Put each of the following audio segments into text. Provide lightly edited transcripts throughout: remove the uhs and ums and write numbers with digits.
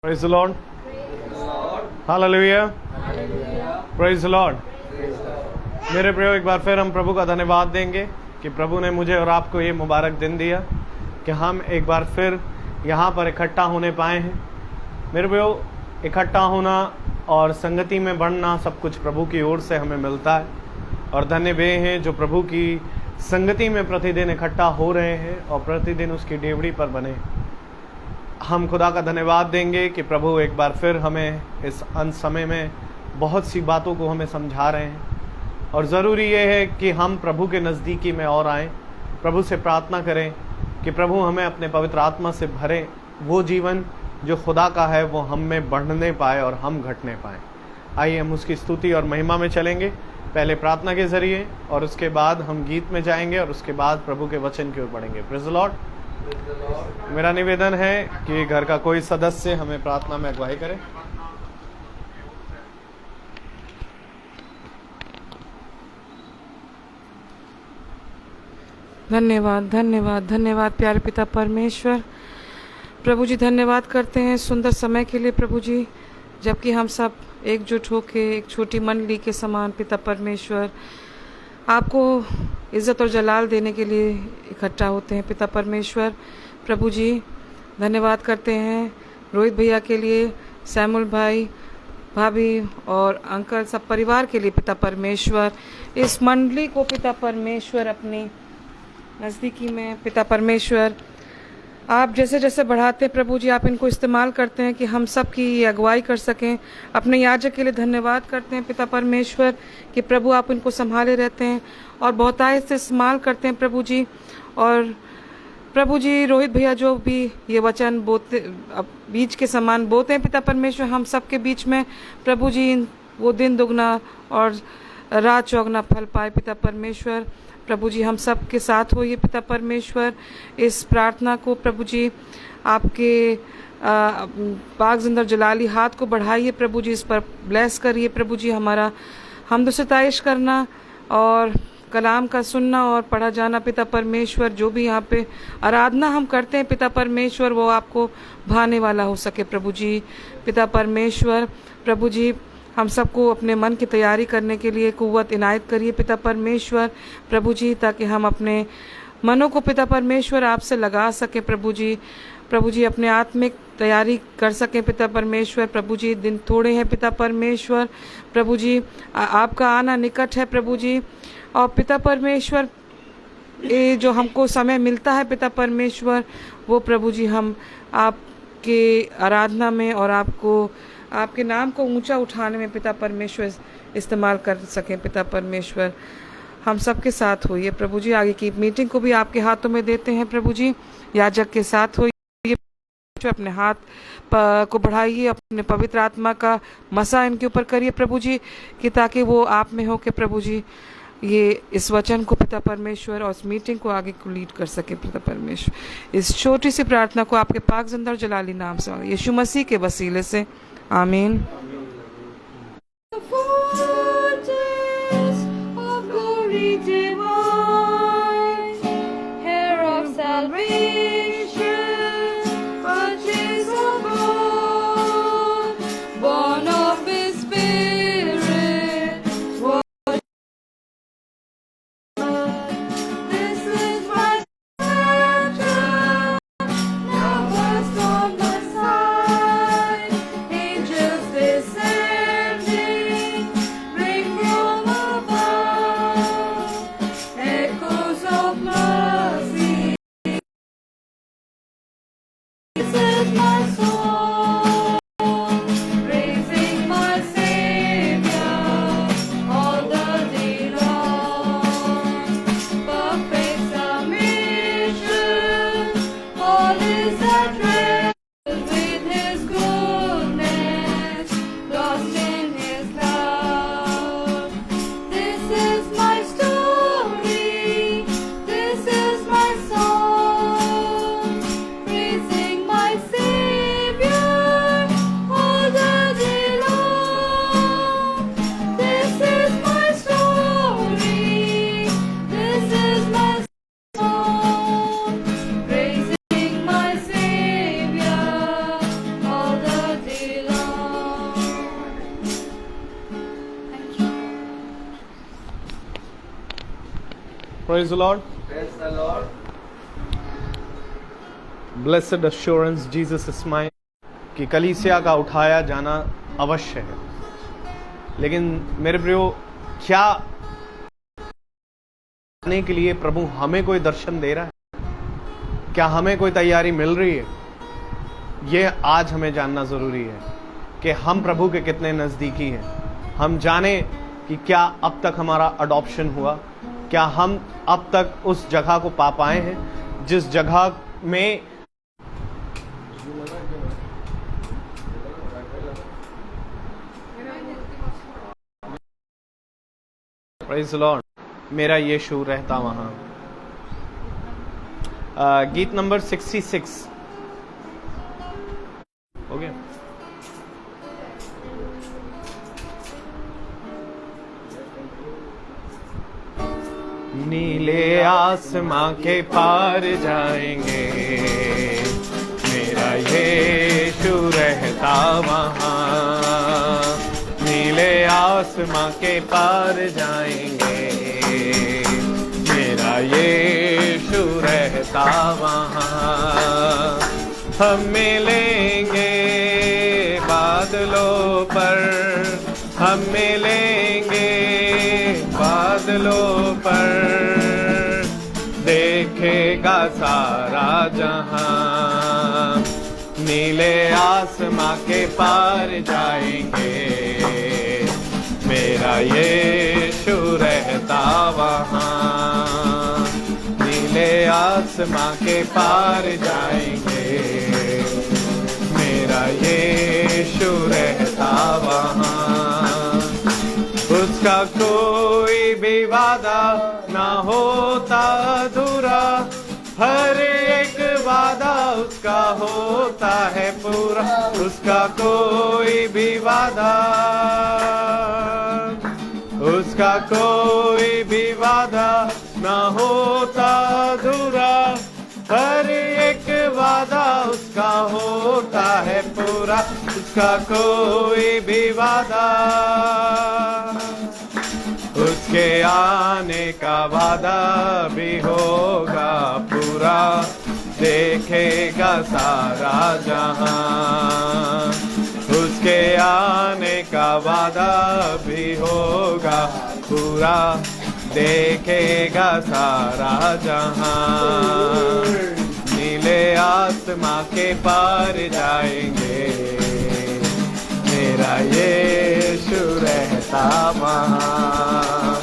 Praise the Lord. Hallelujah. Praise the Lord. मेरे प्रियो, एक बार फिर हम प्रभु का धन्यवाद देंगे कि प्रभु ने मुझे और आपको ये मुबारक दिन दिया कि हम एक बार फिर यहाँ पर इकट्ठा होने पाए हैं। मेरे प्रियो, इकट्ठा होना और संगति में बढ़ना सब कुछ प्रभु की ओर से हमें मिलता है, और धन्य वे हैं जो प्रभु की संगति में प्रतिदिन इकट्ठा हो रहे हैं और प्रतिदिन उसकी डेवड़ी पर बने। हम खुदा का धन्यवाद देंगे कि प्रभु एक बार फिर हमें इस अंत समय में बहुत सी बातों को हमें समझा रहे हैं, और ज़रूरी ये है कि हम प्रभु के नज़दीकी में और आएँ, प्रभु से प्रार्थना करें कि प्रभु हमें अपने पवित्र आत्मा से भरें, वो जीवन जो खुदा का है वो हम में बढ़ने पाए और हम घटने पाएँ। आइए हम उसकी स्तुति और महिमा में चलेंगे, पहले प्रार्थना के ज़रिए, और उसके बाद हम गीत में जाएंगे, और उसके बाद प्रभु के वचन की ओर बढ़ेंगे। Praise the Lord. मेरा निवेदन है कि घर का कोई सदस्य हमें प्रार्थना में अगुवाई करे। धन्यवाद धन्यवाद धन्यवाद प्यारे पिता परमेश्वर। प्रभु जी धन्यवाद करते हैं सुंदर समय के लिए प्रभु जी, जबकि हम सब एकजुट होके एक छोटी मंडली के समान पिता परमेश्वर आपको इज़्ज़त और जलाल देने के लिए इकट्ठा होते हैं। पिता परमेश्वर प्रभु जी धन्यवाद करते हैं रोहित भैया के लिए, सैमुल भाई, भाभी और अंकल, सब परिवार के लिए पिता परमेश्वर। इस मंडली को पिता परमेश्वर अपनी नज़दीकी में पिता परमेश्वर आप जैसे जैसे बढ़ाते हैं प्रभु जी, आप इनको इस्तेमाल करते हैं कि हम सब की ये अगुवाई कर सकें। अपने याजक के लिए धन्यवाद करते हैं पिता परमेश्वर कि प्रभु आप इनको संभाले रहते हैं और बहुतायत से इस्तेमाल करते हैं प्रभु जी। और प्रभु जी रोहित भैया जो भी ये वचन बोते बीज के समान बोते हैं पिता परमेश्वर, हम सब के बीच में प्रभु जी वो दिन दुगना और रात चौगना फल पाए पिता परमेश्वर। प्रभु जी हम सब के साथ होइए पिता परमेश्वर। इस प्रार्थना को प्रभु जी आपके पाक जिंदर जलाली हाथ को बढ़ाइए प्रभु जी, इस पर ब्लेस करिए प्रभु जी। हमारा हमद सताइश करना और कलाम का सुनना और पढ़ा जाना पिता परमेश्वर, जो भी यहाँ पे आराधना हम करते हैं पिता परमेश्वर, वो आपको भाने वाला हो सके प्रभु जी। पिता परमेश्वर प्रभु जी हम सबको अपने मन की तैयारी करने के लिए कुव्वत इनायत करिए पिता परमेश्वर प्रभु जी, ताकि हम अपने मनों को पिता परमेश्वर आपसे लगा सके प्रभु जी। प्रभु जी अपने आत्मिक तैयारी कर सकें पिता परमेश्वर। प्रभु जी दिन थोड़े हैं पिता परमेश्वर, प्रभु जी आपका आना निकट है प्रभु जी। और पिता परमेश्वर ये जो हमको समय मिलता है पिता परमेश्वर, वो प्रभु जी हम आपके आराधना में और आपको आपके नाम को ऊंचा उठाने में पिता परमेश्वर इस्तेमाल कर सकें पिता परमेश्वर। हम सबके साथ होइए प्रभु जी। आगे की मीटिंग को भी आपके हाथों में देते हैं प्रभु जी। याजक के साथ होइए, अपने हाथ को बढ़ाइए, अपने पवित्र आत्मा का मसा इनके ऊपर करिए प्रभु जी, कि ताकि वो आप में हो के प्रभु जी ये इस वचन को पिता परमेश्वर और इस मीटिंग को आगे को लीड कर सके पिता परमेश्वर। इस छोटी सी प्रार्थना को आपके पाक जिंदर जलाली नाम से यीशु मसीह के वसीले से आमीन। This Praise the Lord. Praise the Lord. Blessed assurance Jesus is mine कि कलीसिया का उठाया जाना अवश्य है। लेकिन मेरे प्रियो, क्या आने के लिए प्रभु हमें कोई दर्शन दे रहा है? क्या हमें कोई तैयारी मिल रही है? ये आज हमें जानना जरूरी है कि हम प्रभु के कितने नजदीकी हैं। हम जाने कि क्या अब तक हमारा अडॉप्शन हुआ, क्या हम अब तक उस जगह को पा पाए हैं जिस जगह में प्रेज़ द लॉर्ड, मेरा यीशु रहता वहां। गीत नंबर 66 हो गया। नीले आसमां के पार जाएंगे, मेरा यीशु रहता वहां। नीले आसमां के पार जाएंगे, मेरा यीशु रहता वहां। हम मिलेंगे बादलों पर, हम मिलेंगे बादलों पर, देखेगा सारा जहां। नीले आसमां के पार जाएंगे, मेरा यीशु रहता वहां। नीले आसमां के पार जाएंगे, मेरा यीशु रहता वहां। उसका कोई भी वादा ना होता अधूरा, हर एक वादा उसका होता है पूरा। उसका कोई भी वादा, उसका कोई भी वादा ना होता अधूरा, हर एक वादा उसका होता है पूरा। उसका कोई भी वादा, उसके आने का वादा भी होगा पूरा, देखेगा सारा जहां। उसके आने का वादा भी होगा पूरा, देखेगा सारा जहां। नीले आसमां के पार जाएंगे, मेरा यीशु रहता वहां।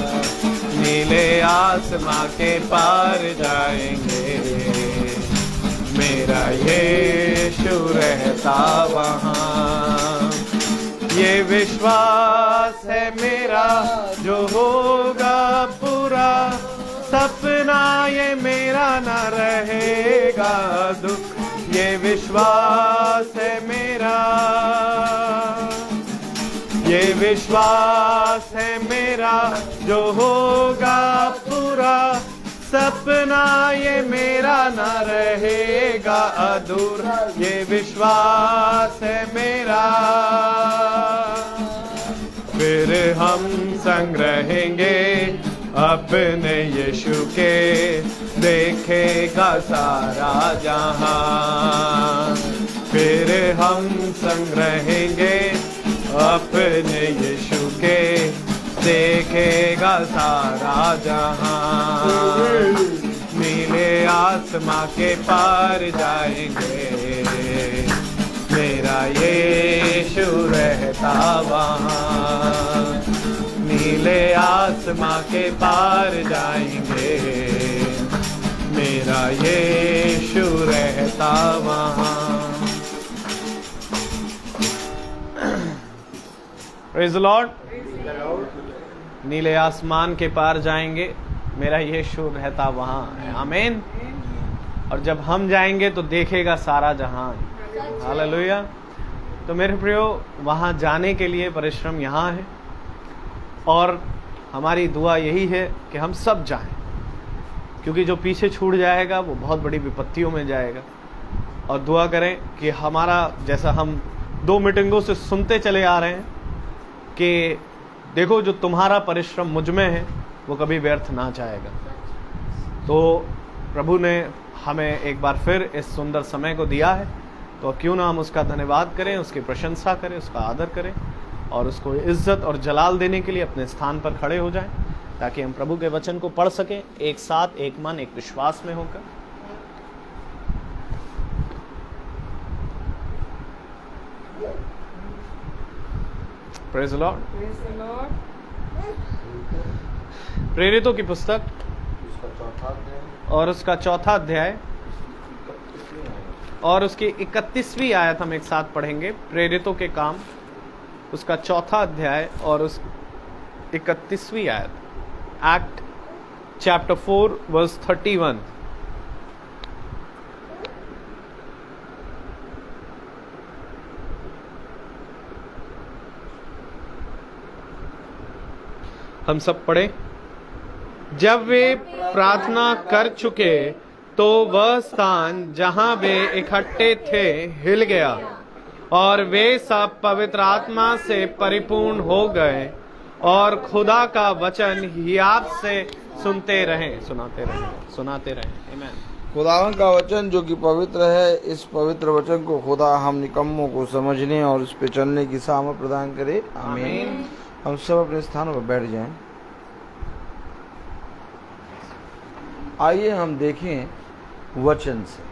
नीले आसमां के पार जाएंगे, मेरा यीशु रहता वहां। ये विश्वास है मेरा जो होगा पूरा, सपना ये मेरा न रहेगा दुख। ये विश्वास है मेरा, ये विश्वास है मेरा जो होगा पूरा, सपना ये मेरा न रहेगा अधूरा। ये विश्वास है मेरा, फिर हम संग रहेंगे अपने यीशु के, देखेगा सारा जहां। फिर हम संग रहेंगे अपने यीशु के, देखेगा सारा जहां। नीले आसमां के पार जाएंगे, मेरा यीशु रहता वहां। नीले आसमां के पार जाएंगे, मेरा यीशु रहता वहां। Praise the Lord. नीले आसमान के पार जाएंगे, मेरा यीशु रहता वहां है। आमीन। और जब हम जाएंगे तो देखेगा सारा जहान। हालेलुया। तो मेरे प्रियो, वहां जाने के लिए परिश्रम यहाँ है, और हमारी दुआ यही है कि हम सब जाएं, क्योंकि जो पीछे छूट जाएगा वो बहुत बड़ी विपत्तियों में जाएगा। और दुआ करें कि हमारा, जैसा हम 2 मीटिंगों से सुनते चले आ रहे हैं कि देखो जो तुम्हारा परिश्रम मुझ में है वो कभी व्यर्थ ना जाएगा। तो प्रभु ने हमें एक बार फिर इस सुंदर समय को दिया है, तो क्यों ना हम उसका धन्यवाद करें, उसकी प्रशंसा करें, उसका आदर करें और उसको इज्जत और जलाल देने के लिए अपने स्थान पर खड़े हो जाएं, ताकि हम प्रभु के वचन को पढ़ सकें एक साथ, एक मन, एक विश्वास में होकर। Praise the Lord. प्रेरितों की पुस्तक और उसका चौथा अध्याय और उसकी 31वीं आयत हम एक साथ पढ़ेंगे। प्रेरितों के काम उसका चौथा अध्याय और उस 31वीं आयत, एक्ट चैप्टर 4 वर्स 31। हम सब पढ़े। जब वे प्रार्थना कर चुके तो वह स्थान जहां वे इकट्ठे थे हिल गया और वे सब पवित्र आत्मा से परिपूर्ण हो गए और खुदा का वचन हियाव से सुनाते रहे। आमीन। खुदावन का वचन जो कि पवित्र है, इस पवित्र वचन को खुदा हम निकम्मों को समझने और इस पे चलने की सामर्थ प्रदान करे। आमीन। हम सब अपने स्थानों पर बैठ जाएं। आइए हम देखें वचन से,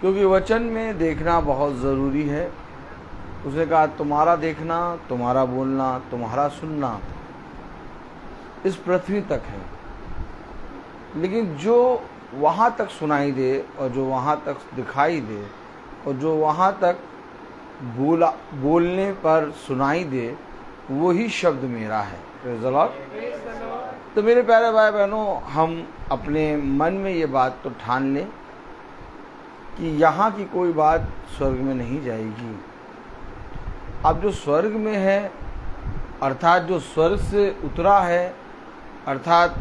क्योंकि वचन में देखना बहुत ज़रूरी है। उसने कहा तुम्हारा देखना, तुम्हारा बोलना, तुम्हारा सुनना इस पृथ्वी तक है, लेकिन जो वहाँ तक सुनाई दे और जो वहाँ तक दिखाई दे और जो वहाँ तक बोलने पर सुनाई दे, वही शब्द मेरा है। Praise the Lord. तो मेरे प्यारे भाई बहनों, हम अपने मन में ये बात तो ठान लें कि यहाँ की कोई बात स्वर्ग में नहीं जाएगी। अब जो स्वर्ग में है, अर्थात जो स्वर्ग से उतरा है, अर्थात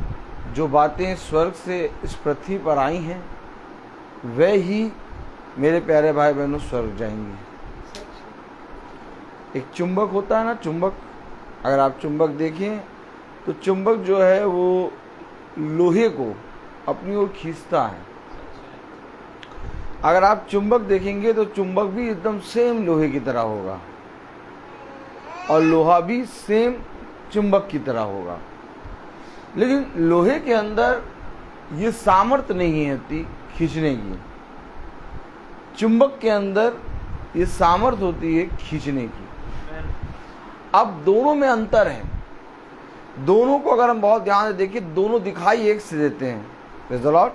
जो बातें स्वर्ग से इस पृथ्वी पर आई हैं, वे ही मेरे प्यारे भाई बहनों स्वर्ग जाएंगे। एक चुंबक होता है ना, चुंबक, अगर आप चुंबक देखें तो चुंबक जो है वो लोहे को अपनी ओर खींचता है। अगर आप चुंबक देखेंगे तो चुंबक भी एकदम सेम लोहे की तरह होगा और लोहा भी सेम चुंबक की तरह होगा, लेकिन लोहे के अंदर ये सामर्थ्य नहीं होती खींचने की। चुंबक के अंदर ये सामर्थ्य होती है खींचने की। अब दोनों में अंतर है। दोनों को अगर हम बहुत ध्यान से देखें, दोनों दिखाई एक से देते हैं। Praise the Lord.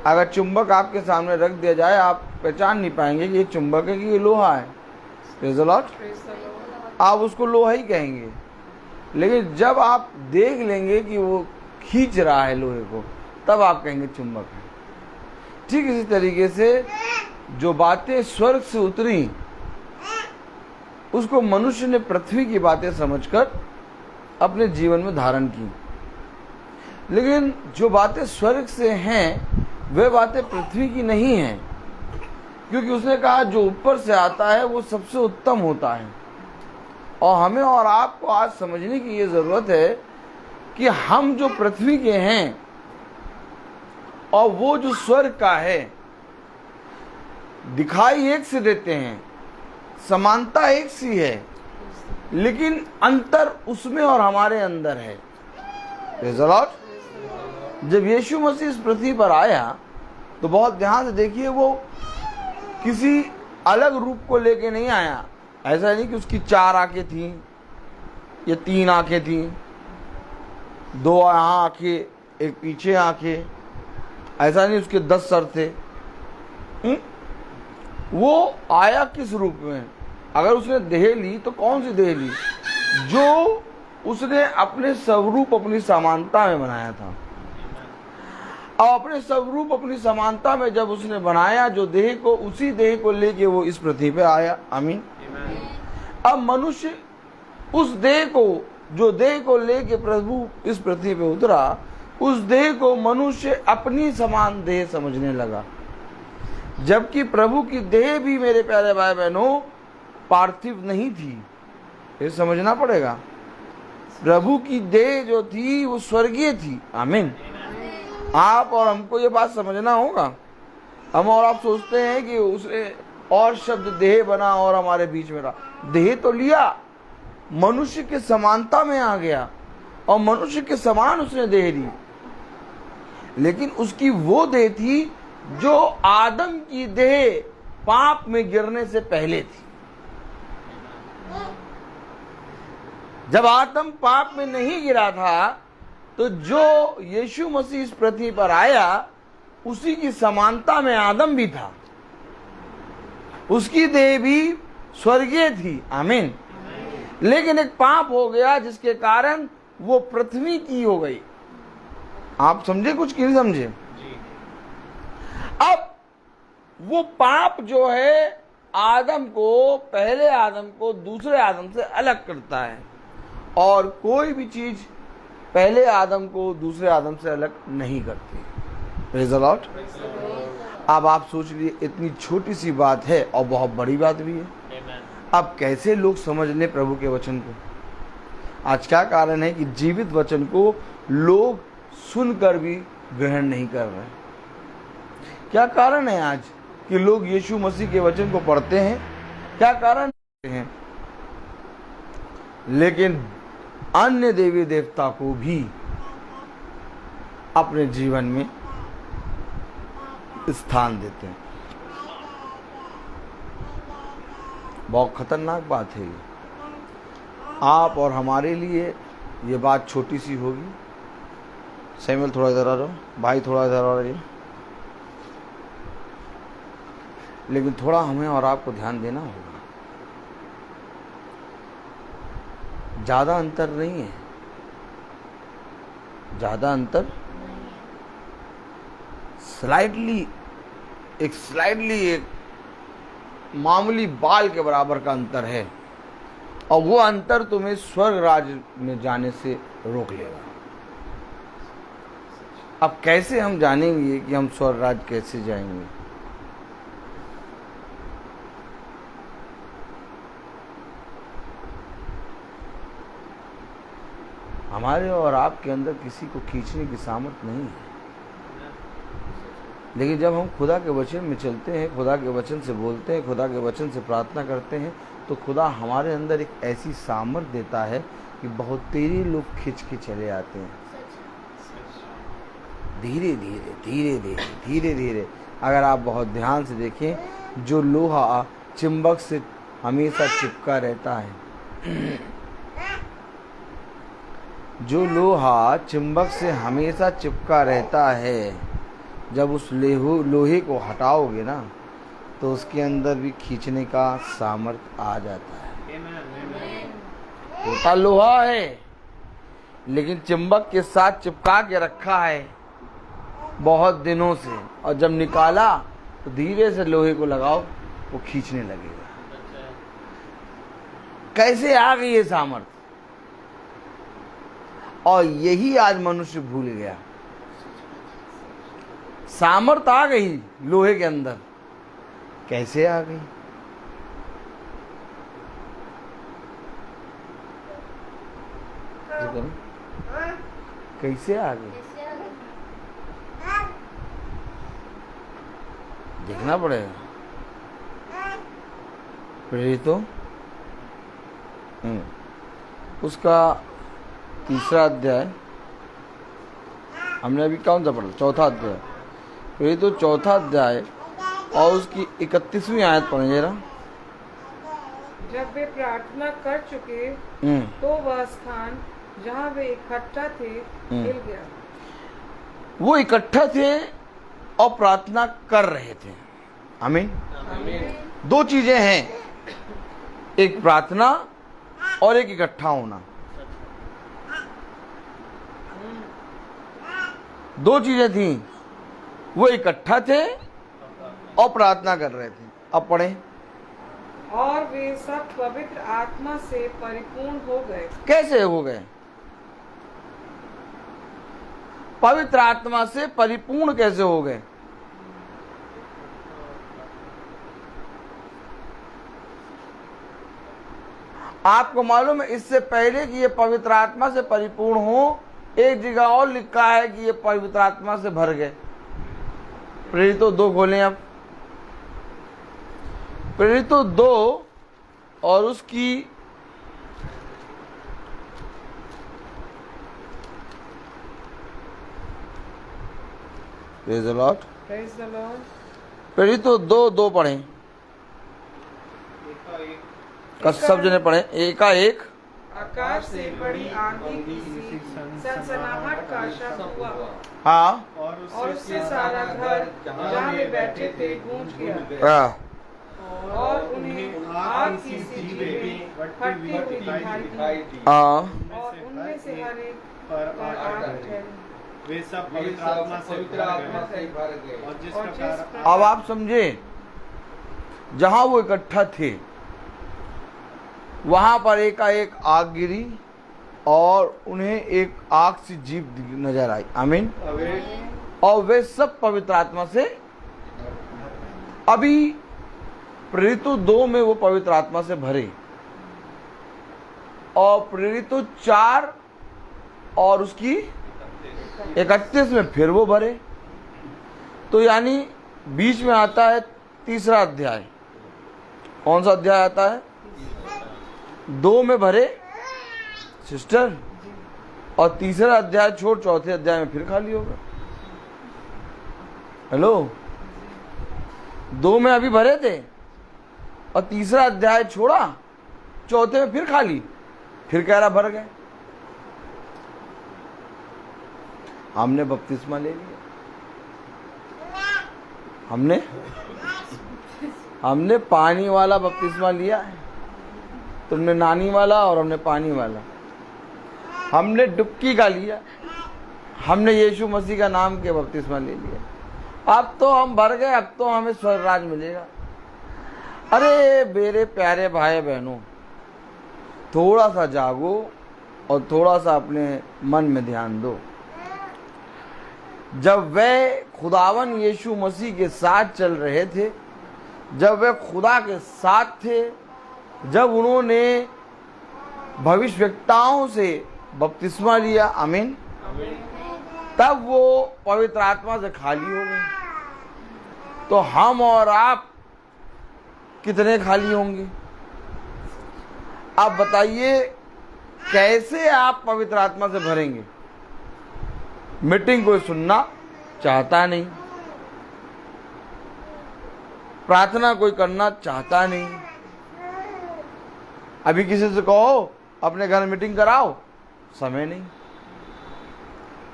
अगर चुंबक आपके सामने रख दिया जाए, आप पहचान नहीं पाएंगे कि ये चुंबक है कि ये लोहा है। Praise the Lord. आप उसको लोहा ही कहेंगे, लेकिन जब आप देख लेंगे कि वो खींच रहा है लोहे को, तब आप कहेंगे चुंबक है। ठीक इसी तरीके से जो बातें स्वर्ग से उतरी, उसको मनुष्य ने पृथ्वी की बातें समझकर अपने जीवन में धारण की, लेकिन जो बातें स्वर्ग से हैं वे बातें पृथ्वी की नहीं हैं, क्योंकि उसने कहा जो ऊपर से आता है वो सबसे उत्तम होता है। और हमें और आपको आज समझने की ये ज़रूरत है कि हम जो पृथ्वी के हैं और वो जो स्वर्ग का है, दिखाई एक से देते हैं, समानता एक सी है, लेकिन अंतर उसमें और हमारे अंदर है। Praise the Lord. जब यीशु मसीह इस पृथ्वी पर आया तो बहुत ध्यान से देखिए, वो किसी अलग रूप को लेके नहीं आया। ऐसा नहीं कि उसकी 4 आंखें थीं या 3 आंखें थीं, 2 यहाँ आंखें, एक पीछे आंखें। ऐसा नहीं उसके 10 सर थे। वो आया किस रूप में? अगर उसने देह ली तो कौन सी देह ली? जो उसने अपने स्वरूप, अपनी समानता में बनाया था। और अपने स्वरूप, अपनी समानता में जब उसने बनाया जो देह को, उसी देह को लेके वो इस पृथ्वी पे आया। आमीन। अब मनुष्य उस देह को, जो देह को लेके प्रभु इस पृथ्वी पे उतरा, उस देह को मनुष्य अपनी समान देह समझने लगा, जबकि प्रभु की देह भी मेरे प्यारे भाई बहनों पार्थिव नहीं थी। ये समझना पड़ेगा। प्रभु की देह जो थी वो स्वर्गीय थी। आमीन। आप और हमको ये बात समझना होगा। हम और आप सोचते हैं कि उसने और शब्द देह बना और हमारे बीच में रहा। देह तो लिया, मनुष्य के समानता में आ गया और मनुष्य के समान उसने देह ली, लेकिन उसकी वो देह थी जो आदम की देह पाप में गिरने से पहले थी। जब आदम पाप में नहीं गिरा था तो जो यीशु मसीह इस पृथ्वी पर आया उसी की समानता में आदम भी था, उसकी देह भी स्वर्गीय थी। आमीन। लेकिन एक पाप हो गया जिसके कारण वो पृथ्वी की हो गई। आप समझे कुछ कि नहीं समझे? अब वो पाप जो है आदम को, पहले आदम को दूसरे आदम से अलग करता है, और कोई भी चीज पहले आदम को दूसरे आदम से अलग नहीं करती। Praise the Lord. अब आप सोच लिए इतनी छोटी सी बात है और बहुत बड़ी बात भी है। अब कैसे लोग समझ लें प्रभु के वचन को? आज क्या कारण है कि जीवित वचन को लोग सुनकर भी ग्रहण नहीं कर रहे? क्या कारण है आज कि लोग यीशु मसीह के वचन को पढ़ते हैं? क्या कारण है? लेकिन अन्य देवी देवता को भी अपने जीवन में स्थान देते हैं। बहुत खतरनाक बात है ये। आप और हमारे लिए ये बात छोटी सी होगी। सैमुअल थोड़ा इधर आ जाओ, भाई थोड़ा इधर आ रही, लेकिन थोड़ा हमें और आपको ध्यान देना होगा। ज्यादा अंतर नहीं है, ज्यादा अंतर स्लाइडली एक मामूली बाल के बराबर का अंतर है, और वो अंतर तुम्हें स्वर्ग राज्य में जाने से रोक लेगा। अब कैसे हम जानेंगे कि हम स्वर्ग राज्य कैसे जाएंगे? हमारे और आपके अंदर किसी को खींचने की सामर्थ नहीं है, लेकिन जब हम खुदा के वचन में चलते हैं, खुदा के वचन से बोलते हैं, खुदा के वचन से प्रार्थना करते हैं, तो खुदा हमारे अंदर एक ऐसी सामर्थ देता है कि बहुत तेजी लोग खींच के चले आते हैं। धीरे धीरे धीरे धीरे धीरे धीरे। अगर आप बहुत ध्यान से देखें, जो लोहा चुंबक से हमेशा चिपका रहता है, जो लोहा चुंबक से हमेशा चिपका रहता है, जब उस लोहे को हटाओगे ना तो उसके अंदर भी खींचने का सामर्थ्य आ जाता है। छोटा लोहा है लेकिन चुंबक के साथ चिपका के रखा है बहुत दिनों से, और जब निकाला तो धीरे से लोहे को लगाओ, वो खींचने लगेगा। कैसे आ गई ये सामर्थ्य? और यही आज मनुष्य भूल गया। सामर्थ आ गई लोहे के अंदर, कैसे आ गई? कैसे आ गई देखना पड़ेगा। प्रेरितों उसका 3रा अध्याय, हमने अभी कौन सा पढ़ा? 4था अध्याय। प्रेरितों 4था अध्याय और उसकी 31वीं आयत पढ़े जरा। जब वे प्रार्थना कर चुके तो वह स्थान जहाँ वे इकट्ठा थे हिल गया। वो इकट्ठा थे और प्रार्थना कर रहे थे। आमीन। दो चीजें हैं, एक प्रार्थना और एक इकट्ठा होना। दो चीजें थी, वो इकट्ठा थे और प्रार्थना कर रहे थे। अब पढ़ें। और वे सब पवित्र आत्मा से परिपूर्ण हो गए। कैसे हो गए? पवित्र आत्मा से परिपूर्ण कैसे हो गए? आपको मालूम है इससे पहले कि ये पवित्र आत्मा से परिपूर्ण हो, एक जगह और लिखा है कि ये पवित्र आत्मा से भर गए। प्रेरितों 2 खोलें आप। प्रेरितों 2 और उसकी प्रेज़ द लॉर्ड। प्रेरितों 2:2 पढ़ें। सब जने पढ़े एकाएक आकाश से बड़ी आंधी की सी सनसनाहट का शब्द हुआ हाँ और उससे सारा घर जहाँ वे बैठे थे गूंज गया हाँ और उन्हें आग की सी जीभें फटती हुई दिखाई दी हाँ और उनमें से हर एक पर आग ठहरी। वे सब पवित्र आत्मा से भर गए और जिस अब आप समझे, जहां वो इकट्ठा थे वहां पर एकाएक आग गिरी और उन्हें एक आग सी जीभ नजर आई। आमीन। और वे सब पवित्र आत्मा से, अभी प्रेरितों 2 में वो पवित्र आत्मा से भरे और प्रेरितों 4 और उसकी 31 में फिर वो भरे। तो यानी बीच में आता है 3रा अध्याय। कौन सा अध्याय आता है? 2 में भरे सिस्टर और 3रा अध्याय छोड़ 4थे अध्याय में फिर खाली होगा। हेलो, 2 में अभी भरे थे और 3रा अध्याय छोड़ा, 4थे में फिर खाली, फिर कह रहा भर गए। हमने बपतिस्मा ले लिया, हमने पानी वाला बपतिस्मा लिया है। तुमने नानी वाला और हमने पानी वाला। हमने डुबकी का लिया, हमने यीशु मसीह का नाम के बपतिस्मा ले लिया। अब तो हम भर गए, अब तो हमें स्वर्ग राज मिलेगा। अरे मेरे प्यारे भाई बहनों, थोड़ा सा जागो और थोड़ा सा अपने मन में ध्यान दो। जब वे खुदावन यीशु मसीह के साथ चल रहे थे, जब वे खुदा के साथ थे, जब उन्होंने भविष्यवक्ताओं से बपतिस्मा लिया, आमीन, तब वो पवित्र आत्मा से खाली हो गए। तो हम और आप कितने खाली होंगे? आप बताइए, कैसे आप पवित्र आत्मा से भरेंगे? मीटिंग कोई सुनना चाहता नहीं, प्रार्थना कोई करना चाहता नहीं। अभी किसी से कहो अपने घर मीटिंग कराओ, समय नहीं।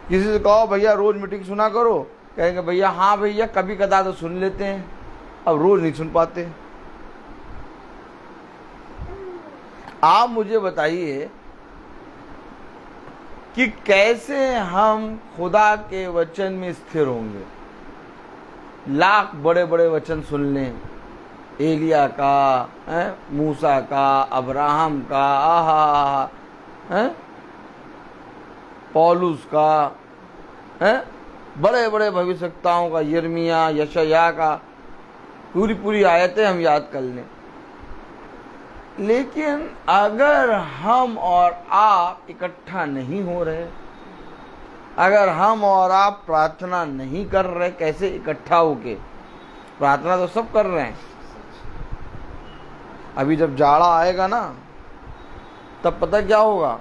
किसी से कहो भैया रोज मीटिंग सुना करो, कहेंगे भैया हाँ भैया कभी कदा तो सुन लेते हैं, अब रोज नहीं सुन पाते। आप मुझे बताइए कि कैसे हम खुदा के वचन में स्थिर होंगे। लाख बड़े बड़े वचन सुन लें, एलिया का, मूसा का, अब्राहम का, आहा, पौलुस का, बड़े बड़े भविष्यवक्ताओं का, यिर्मयाह, यशायाह का, पूरी आयतें हम याद कर लें। लेकिन अगर हम और आप इकट्ठा नहीं हो रहे, अगर हम और आप प्रार्थना नहीं कर रहे, कैसे इकट्ठा होके? प्रार्थना तो सब कर रहे हैं। अभी जब जाड़ा आएगा ना, तब पता क्या होगा?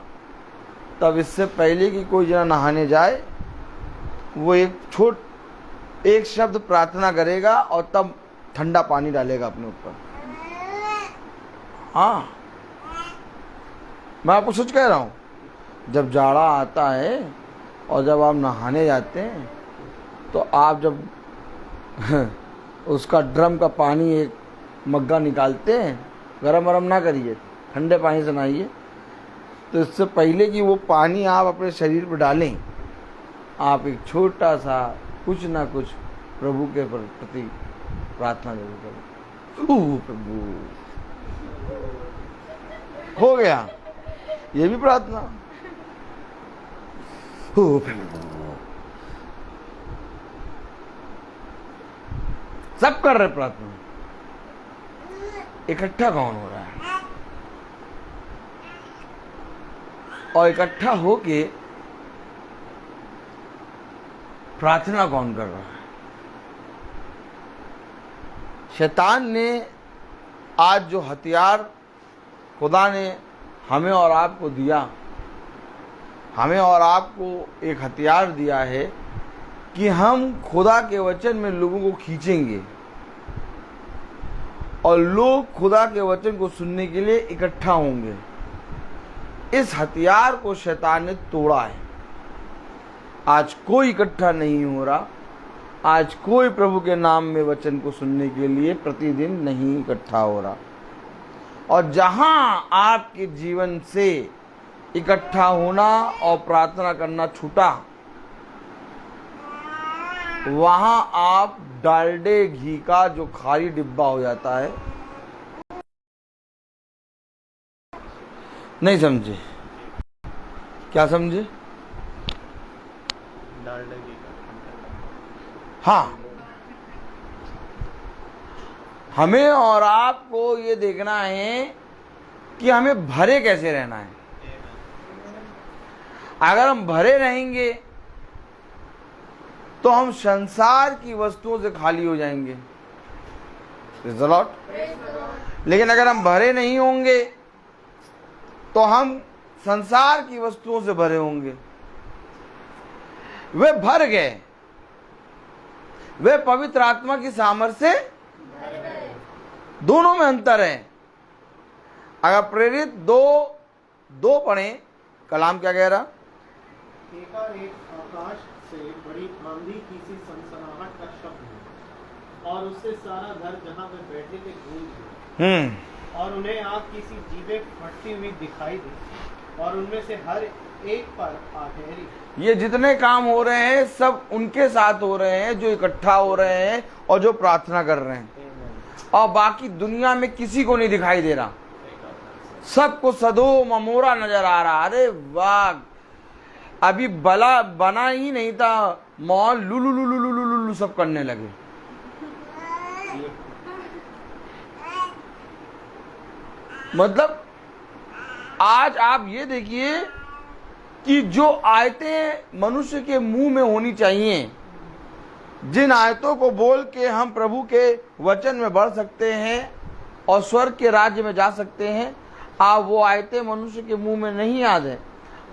तब इससे पहले कि कोई जना नहाने जाए, वो एक शब्द प्रार्थना करेगा और तब ठंडा पानी डालेगा अपने ऊपर। हाँ, मैं आपको सच कह रहा हूँ। जब जाड़ा आता है और जब आप नहाने जाते हैं, तो आप जब उसका ड्रम का पानी एक मग्गा निकालते हैं, गरम गरम ना करिए, ठंडे पानी से नहाइए। तो इससे पहले कि वो पानी आप अपने शरीर पर डालें, आप एक छोटा सा कुछ ना कुछ प्रभु के प्रति प्रार्थना जरूर करें। प्रभु, हो गया ये भी प्रार्थना। सब कर रहे प्रार्थना, इकट्ठा कौन हो रहा है? और इकट्ठा होके प्रार्थना कौन कर रहा है? शैतान ने आज जो हथियार खुदा ने हमें और आपको दिया, हमें और आपको एक हथियार दिया है कि हम खुदा के वचन में लोगों को खींचेंगे और लोग खुदा के वचन को सुनने के लिए इकट्ठा होंगे। इस हथियार को शैतान ने तोड़ा है। आज कोई इकट्ठा नहीं हो रहा, आज कोई प्रभु के नाम में वचन को सुनने के लिए प्रतिदिन नहीं इकट्ठा हो रहा। और जहां आपके जीवन से इकट्ठा होना और प्रार्थना करना छूटा, वहां आप डालडे घी का जो खाली डिब्बा हो जाता है। नहीं समझे? क्या समझे? हाँ, हमें और आपको ये देखना है कि हमें भरे कैसे रहना है। अगर हम भरे रहेंगे तो हम संसार की वस्तुओं से खाली हो जाएंगे। Praise the Lord। लेकिन अगर हम भरे नहीं होंगे तो हम संसार की वस्तुओं से भरे होंगे। वे भर गए, वे पवित्र आत्मा की सामर्थ्य से, दोनों में अंतर है। अगर प्रेरित 2:2 पढ़े, कलाम क्या कह रहा? एकाएक आकाश से बड़ी आंधी की सी सनसनाहट का शब्द हुआ और उससे सारा घर जहां वे बैठे थे गूंज गया और उन्हें आग की सी जीभें फटती हुई दिखाई दी और उनमें से हर एक पर आ ठहरी। ये जितने काम हो रहे हैं सब उनके साथ हो रहे हैं जो इकट्ठा हो रहे हैं और जो प्रार्थना कर रहे हैं, और बाकी दुनिया में किसी को नहीं दिखाई दे रहा। सबको सदोम अमोरा नजर आ रहा। अरे वाह, अभी बला बना ही नहीं था, मॉल लुलु लुलु लुलु लुलु सब करने लगे। मतलब आज आप ये देखिए कि जो आयतें मनुष्य के मुंह में होनी चाहिए, जिन आयतों को बोल के हम प्रभु के वचन में बढ़ सकते हैं और स्वर्ग के राज्य में जा सकते हैं, आप वो आयतें मनुष्य के मुंह में नहीं याद है।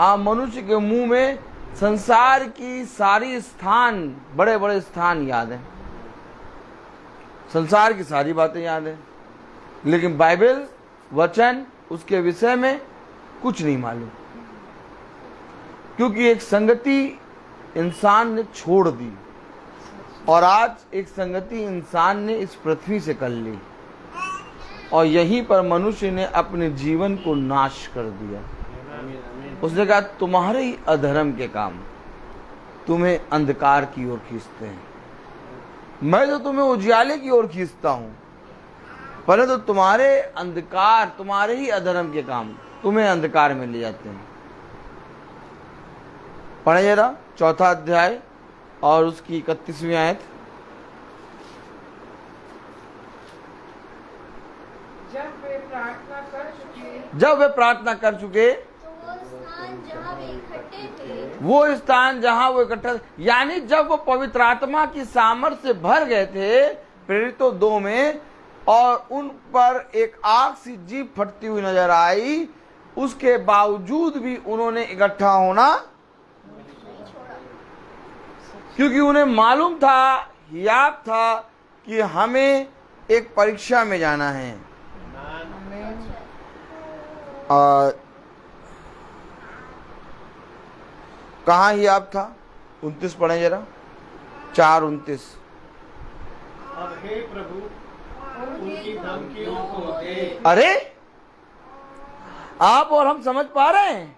आप मनुष्य के मुंह में संसार की सारी स्थान, बड़े बड़े स्थान याद हैं, संसार की सारी बातें याद हैं, लेकिन बाइबल वचन उसके विषय में कुछ नहीं मालूम, क्योंकि एक संगति इंसान ने छोड़ दी और आज एक संगति इंसान ने इस पृथ्वी से कर ली और यहीं पर मनुष्य ने अपने जीवन को नाश कर दिया। उसने कहा तुम्हारे ही अधर्म के काम तुम्हें अंधकार की ओर खींचते हैं, मैं तो तुम्हें उजियाले की ओर खींचता हूं, परंतु तो तुम्हारे अंधकार, तुम्हारे ही अधर्म के काम तुम्हें अंधकार में ले जाते हैं। पढ़े जरा 4 अध्याय और उसकी 31वीं आयत। जब वे प्रार्थना कर चुके वो स्थान जहां वो इकट्ठा, यानी जब वो पवित्र आत्मा की सामर्थ्य से भर गए थे प्रेरितों 2 में, और उन पर एक आग सी जीभ फटती हुई नजर आई, उसके बावजूद भी उन्होंने इकट्ठा होना, क्योंकि उन्हें मालूम था, याद था कि हमें एक परीक्षा में जाना है। कहाँ ही आप था? 29 पढ़े जरा, 4:29। अब हे प्रभु उनकी धमकियों को देख। अरे आप और हम समझ पा रहे हैं?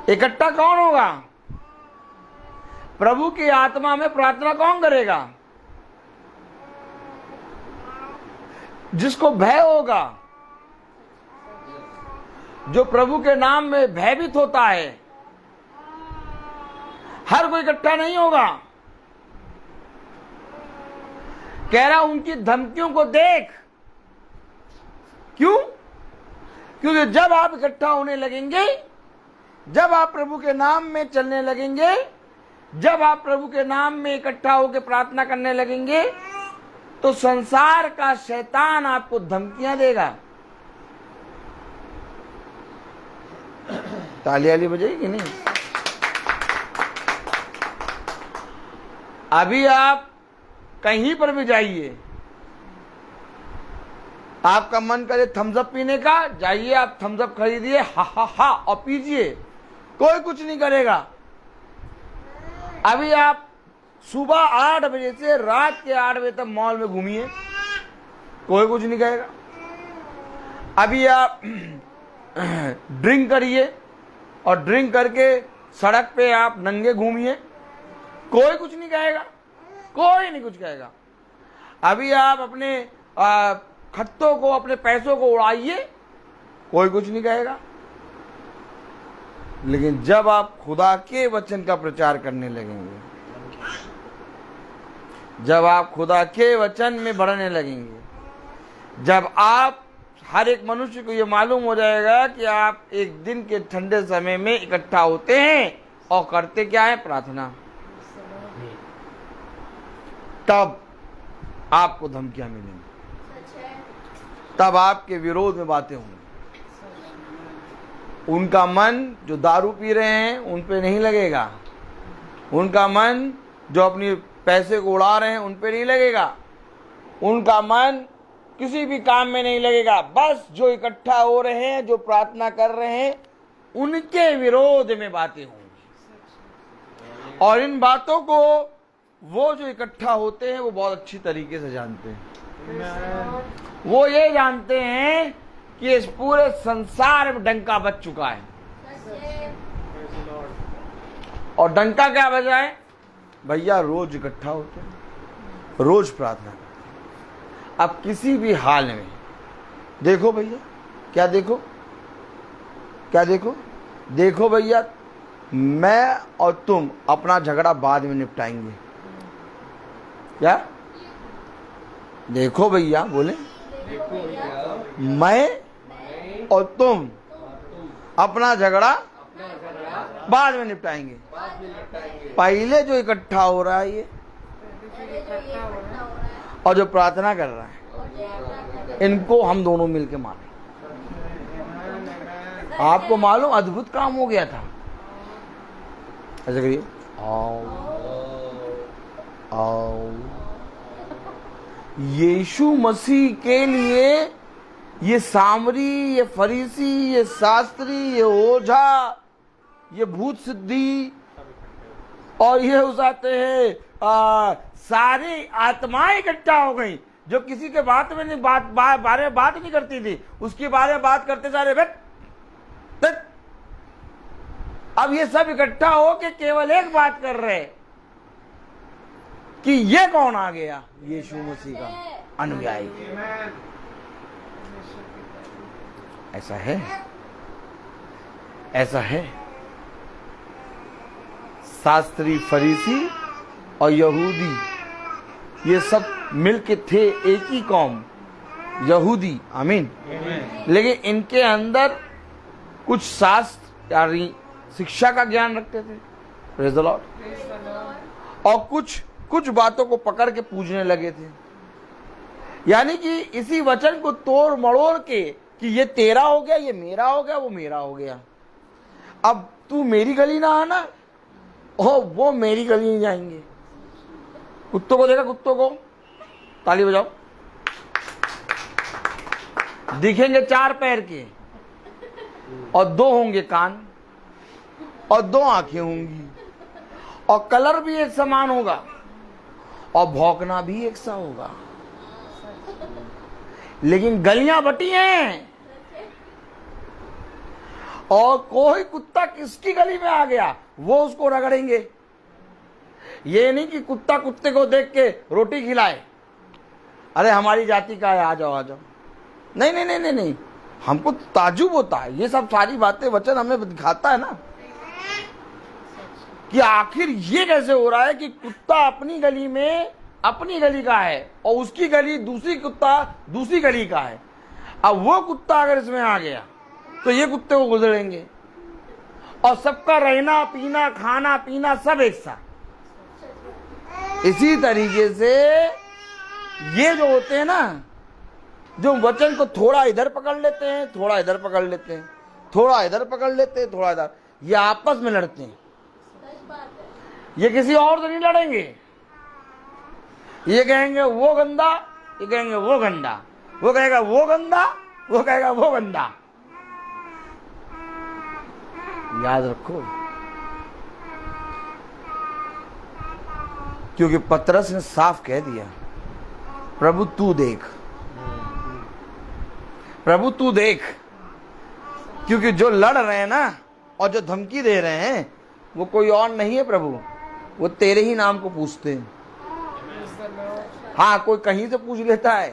इकट्ठा कौन होगा? प्रभु की आत्मा में प्रार्थना कौन करेगा? जिसको भय होगा, जो प्रभु के नाम में भयभीत होता है। हर कोई इकट्ठा नहीं होगा। कह रहा उनकी धमकियों को देख। क्यों? क्योंकि जब आप इकट्ठा होने लगेंगे, जब आप प्रभु के नाम में चलने लगेंगे, जब आप प्रभु के नाम में इकट्ठा होकर प्रार्थना करने लगेंगे तो संसार का शैतान आपको धमकियां देगा। ताली वाली बजेगी नहीं? अभी आप कहीं पर भी जाइए, आपका मन करे थम्स अप पीने का, जाइए आप थम्स अप खरीदिए, हा हा हा और पीजिए, कोई कुछ नहीं करेगा। अभी आप सुबह 8 बजे से रात के 8 बजे तक मॉल में घूमिए, कोई कुछ नहीं कहेगा। अभी आप ड्रिंक करिए और ड्रिंक करके सड़क पे आप नंगे घूमिए, कोई कुछ नहीं कहेगा, कोई नहीं कुछ कहेगा। अभी आप अपने खत्तों को, अपने पैसों को उड़ाइए, कोई कुछ नहीं कहेगा। लेकिन जब आप खुदा के वचन का प्रचार करने लगेंगे, जब आप खुदा के वचन में बढ़ने लगेंगे, जब आप हर एक मनुष्य को ये मालूम हो जाएगा कि आप एक दिन के ठंडे समय में इकट्ठा होते हैं और करते क्या है? प्रार्थना, तब आपको धमकियां मिलेंगी, तब आपके विरोध में बातें होंगी। उनका मन जो दारू पी रहे हैं उन पे नहीं लगेगा, उनका मन जो अपनी पैसे को उड़ा रहे हैं उन पे नहीं लगेगा, उनका मन किसी भी काम में नहीं लगेगा। बस जो इकट्ठा हो रहे हैं, जो प्रार्थना कर रहे हैं, उनके विरोध में बातें होंगी। और इन बातों को वो जो इकट्ठा होते हैं वो बहुत अच्छी तरीके से जानते हैं। वो ये जानते हैं कि इस पूरे संसार में डंका बज चुका है। और डंका क्या बजा है? भैया रोज इकट्ठा होते हैं, रोज प्रार्थना करते हैं। अब किसी भी हाल में देखो भैया, क्या देखो, क्या देखो, देखो भैया, मैं और तुम अपना झगड़ा बाद में निपटाएंगे। क्या देखो भैया? बोले मैं और तुम अपना झगड़ा बाद में निपटाएंगे। पहले जो इकट्ठा हो रहा है ये, और जो प्रार्थना कर रहा है, इनको हम दोनों मिलके मारे। आपको मालूम अद्भुत काम हो गया था। ऐसे करिए, आओ आओ। यीशु मसीह के लिए ये सामरी, ये फरीसी, ये शास्त्री, ये ओझा, ये भूत सिद्धि और ये उसाते हैं, सारी आत्माएं इकट्ठा हो गई जो किसी के बात में नहीं, बारे में बात नहीं करती थी, उसके बारे में बात करते सारे बैठ। अब ये सब इकट्ठा हो के केवल एक बात कर रहे कि ये कौन आ गया? यीशु मसीह का अनुयायी। ऐसा है, ऐसा है। शास्त्री, फरीसी और यहूदी, ये सब मिलके थे एक ही कौम, यहूदी। आमीन। लेकिन इनके अंदर कुछ शास्त्र यानी शिक्षा का ज्ञान रखते थे, प्रेज़ द लॉर्ड, और कुछ बातों को पकड़ के पूजने लगे थे। यानी कि इसी वचन को तोड़ मड़ोड़ के कि ये तेरा हो गया, ये मेरा हो गया, वो मेरा हो गया। अब तू मेरी गली ना आना, और वो मेरी गली नहीं जाएंगे। कुत्तों को देखा? कुत्तों को ताली बजाओ। दिखेंगे 4 पैर के और 2 होंगे कान और 2 आंखें होंगी और कलर भी एक समान होगा और भौंकना भी एक सा होगा, लेकिन गलियां बटी हैं। और कोई कुत्ता किसकी गली में आ गया वो उसको रगड़ेंगे। ये नहीं कि कुत्ता कुत्ते को देख के रोटी खिलाए, अरे हमारी जाति का है, आ जाओ आ जाओ। नहीं नहीं नहीं नहीं नहीं, हमको ताजुब होता है। ये सब सारी बातें वचन हमें दिखाता है ना कि आखिर ये कैसे हो रहा है कि कुत्ता अपनी गली में अपनी गली का है और उसकी गली दूसरी कुत्ता दूसरी गली का है। अब वो कुत्ता अगर इसमें आ गया तो ये कुत्ते को गुजरेंगे और सबका रहना पीना खाना पीना सब एक साथ। इसी तरीके से ये जो होते हैं ना, जो वचन को थोड़ा इधर पकड़ लेते हैं, थोड़ा इधर पकड़ लेते हैं, थोड़ा इधर पकड़ लेते हैं, थोड़ा इधर, ये आपस में लड़ते हैं। ये किसी और से नहीं लड़ेंगे। ये कहेंगे वो गंदा, ये कहेंगे वो गंदा, वो कहेगा वो गंदा, वो कहेगा वो गंदा। याद रखो, क्योंकि पतरस ने साफ कह दिया, प्रभु तू देख, प्रभु तू देख। क्योंकि जो लड़ रहे हैं ना और जो धमकी दे रहे हैं वो कोई और नहीं है प्रभु, वो तेरे ही नाम को पूछते हैं। हाँ, कोई कहीं से पूछ लेता है,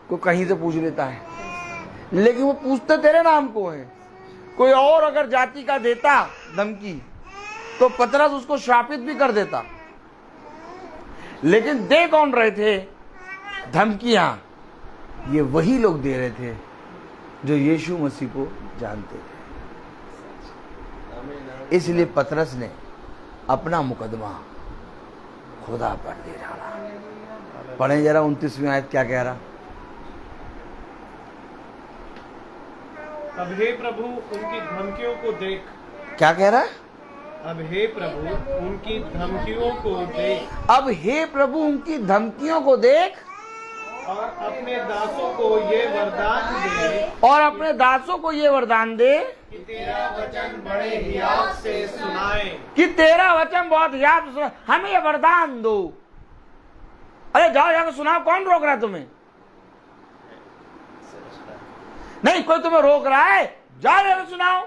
कोई कहीं से पूछ लेता है, लेकिन वो पूछते तेरे नाम को है। कोई और अगर जाति का देता धमकी तो पतरस उसको शापित भी कर देता, लेकिन दे कौन रहे थे धमकियां? ये वही लोग दे रहे थे जो यीशु मसीह को जानते थे। इसलिए पतरस ने अपना मुकदमा खुदा पर दे डाला। पढ़ें जरा 29वीं आयत क्या कह रहा। अब हे प्रभु उनकी धमकियों को देख। क्या कह रहा है? अब हे प्रभु उनकी धमकियों को देख। अब हे प्रभु उनकी धमकियों को देख और अपने दासों को ये वरदान दे, और अपने दासों को ये वरदान दे कि तेरा वचन बड़े हियाव से सुनाए। कि तेरा वचन बहुत याद सुना, हमें ये वरदान दो। अरे जाओ जाकर सुनाओ, कौन रोक रहा है तुम्हें? नहीं, कोई तुम्हें रोक रहा है, जाओ जाकर सुनाओ।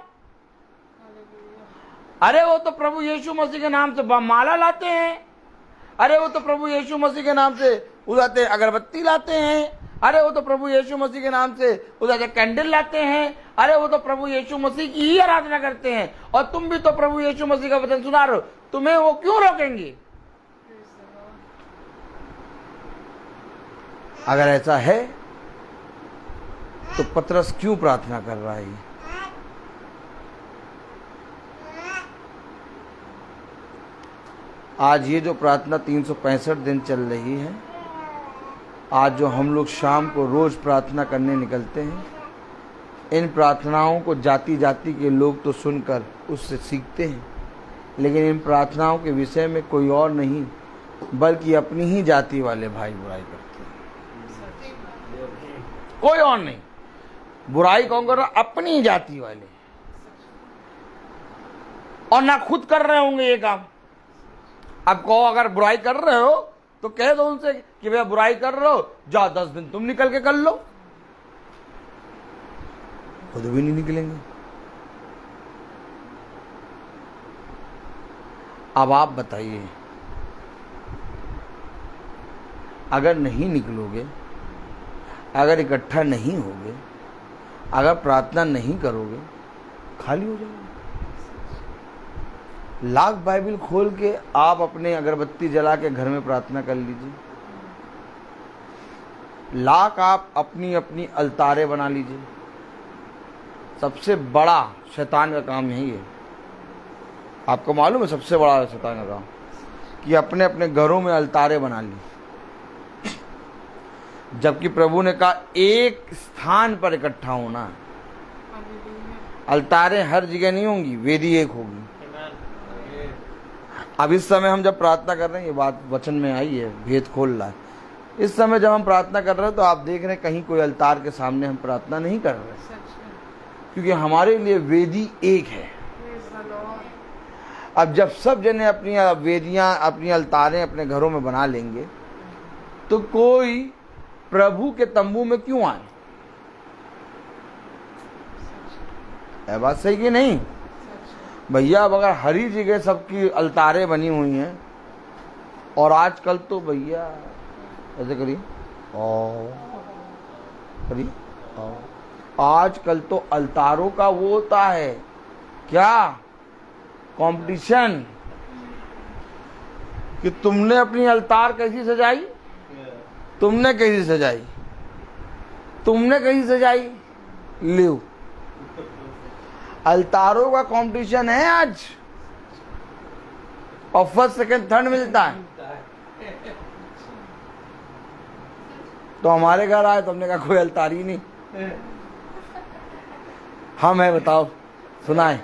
अरे वो तो प्रभु यीशु मसीह के नाम से माला लाते हैं, अरे वो तो प्रभु यीशु मसीह के नाम से उदाते अगरबत्ती लाते हैं, अरे वो तो प्रभु यीशु मसीह के नाम से उदाते कैंडल लाते हैं, अरे वो तो प्रभु यीशु मसीह की ही आराधना करते हैं, और तुम भी तो प्रभु यीशु मसीह का वचन सुना रहे हो, तुम्हें वो क्यों रोकेंगे? अगर ऐसा है तो पतरस क्यों प्रार्थना कर रहा है? आज ये जो प्रार्थना 365 दिन चल रही है, आज जो हम लोग शाम को रोज प्रार्थना करने निकलते हैं, इन प्रार्थनाओं को जाति जाति के लोग तो सुनकर उससे सीखते हैं, लेकिन इन प्रार्थनाओं के विषय में कोई और नहीं बल्कि अपनी ही जाति वाले भाई बुराई करते हैं। कोई और नहीं। बुराई कौन कर रहा? अपनी ही जाति वाले, और ना खुद कर रहे होंगे ये काम। अब कहो अगर बुराई कर रहे हो तो कह दो उनसे कि भैया बुराई कर रहे हो, जाओ 10 दिन तुम निकल के कर लो। खुद भी नहीं निकलेंगे। अब आप बताइए, अगर नहीं निकलोगे, अगर इकट्ठा नहीं होगे, अगर प्रार्थना नहीं करोगे, खाली हो जाओगे। लाख बाइबल खोल के आप अपने अगरबत्ती जला के घर में प्रार्थना कर लीजिए। लाख आप अपनी अपनी अलतारे बना लीजिए। सबसे बड़ा शैतान का काम यही है। आपको मालूम है सबसे बड़ा शैतान का काम कि अपने अपने घरों में अलतारे बना ली, जबकि प्रभु ने कहा एक स्थान पर इकट्ठा होना। अलतारे हर जगह नहीं होंगी, वेदी एक होगी। अब इस समय हम जब प्रार्थना कर रहे हैं, ये बात वचन में आई है, भेद खोल रहा है। इस समय जब हम प्रार्थना कर रहे हैं तो आप देख रहे हैं कहीं कोई अलतार के सामने हम प्रार्थना नहीं कर रहे, क्योंकि हमारे लिए वेदी एक है। अब जब सब जने अपनी वेदियां, अपनी अलतारें अपने घरों में बना लेंगे तो कोई प्रभु के तंबू में क्यों आए? है बात सही कि नहीं भैया? अब अगर हरी जगह सबकी अलतारें बनी हुई हैं, और आजकल तो भैया ऐसे करिए करिए, आजकल तो अलतारों का वो होता है क्या, कंपटीशन, कि तुमने अपनी अलतार कैसी सजाई, तुमने कैसी सजाई, तुमने कैसी सजाई, लो अलतारों का कंपटीशन है आज, और फर्स्ट सेकंड थर्ड मिलता है। तो हमारे घर आए तो हमने कहा कोई अलतार ही नहीं। हम है, बताओ, सुनाए।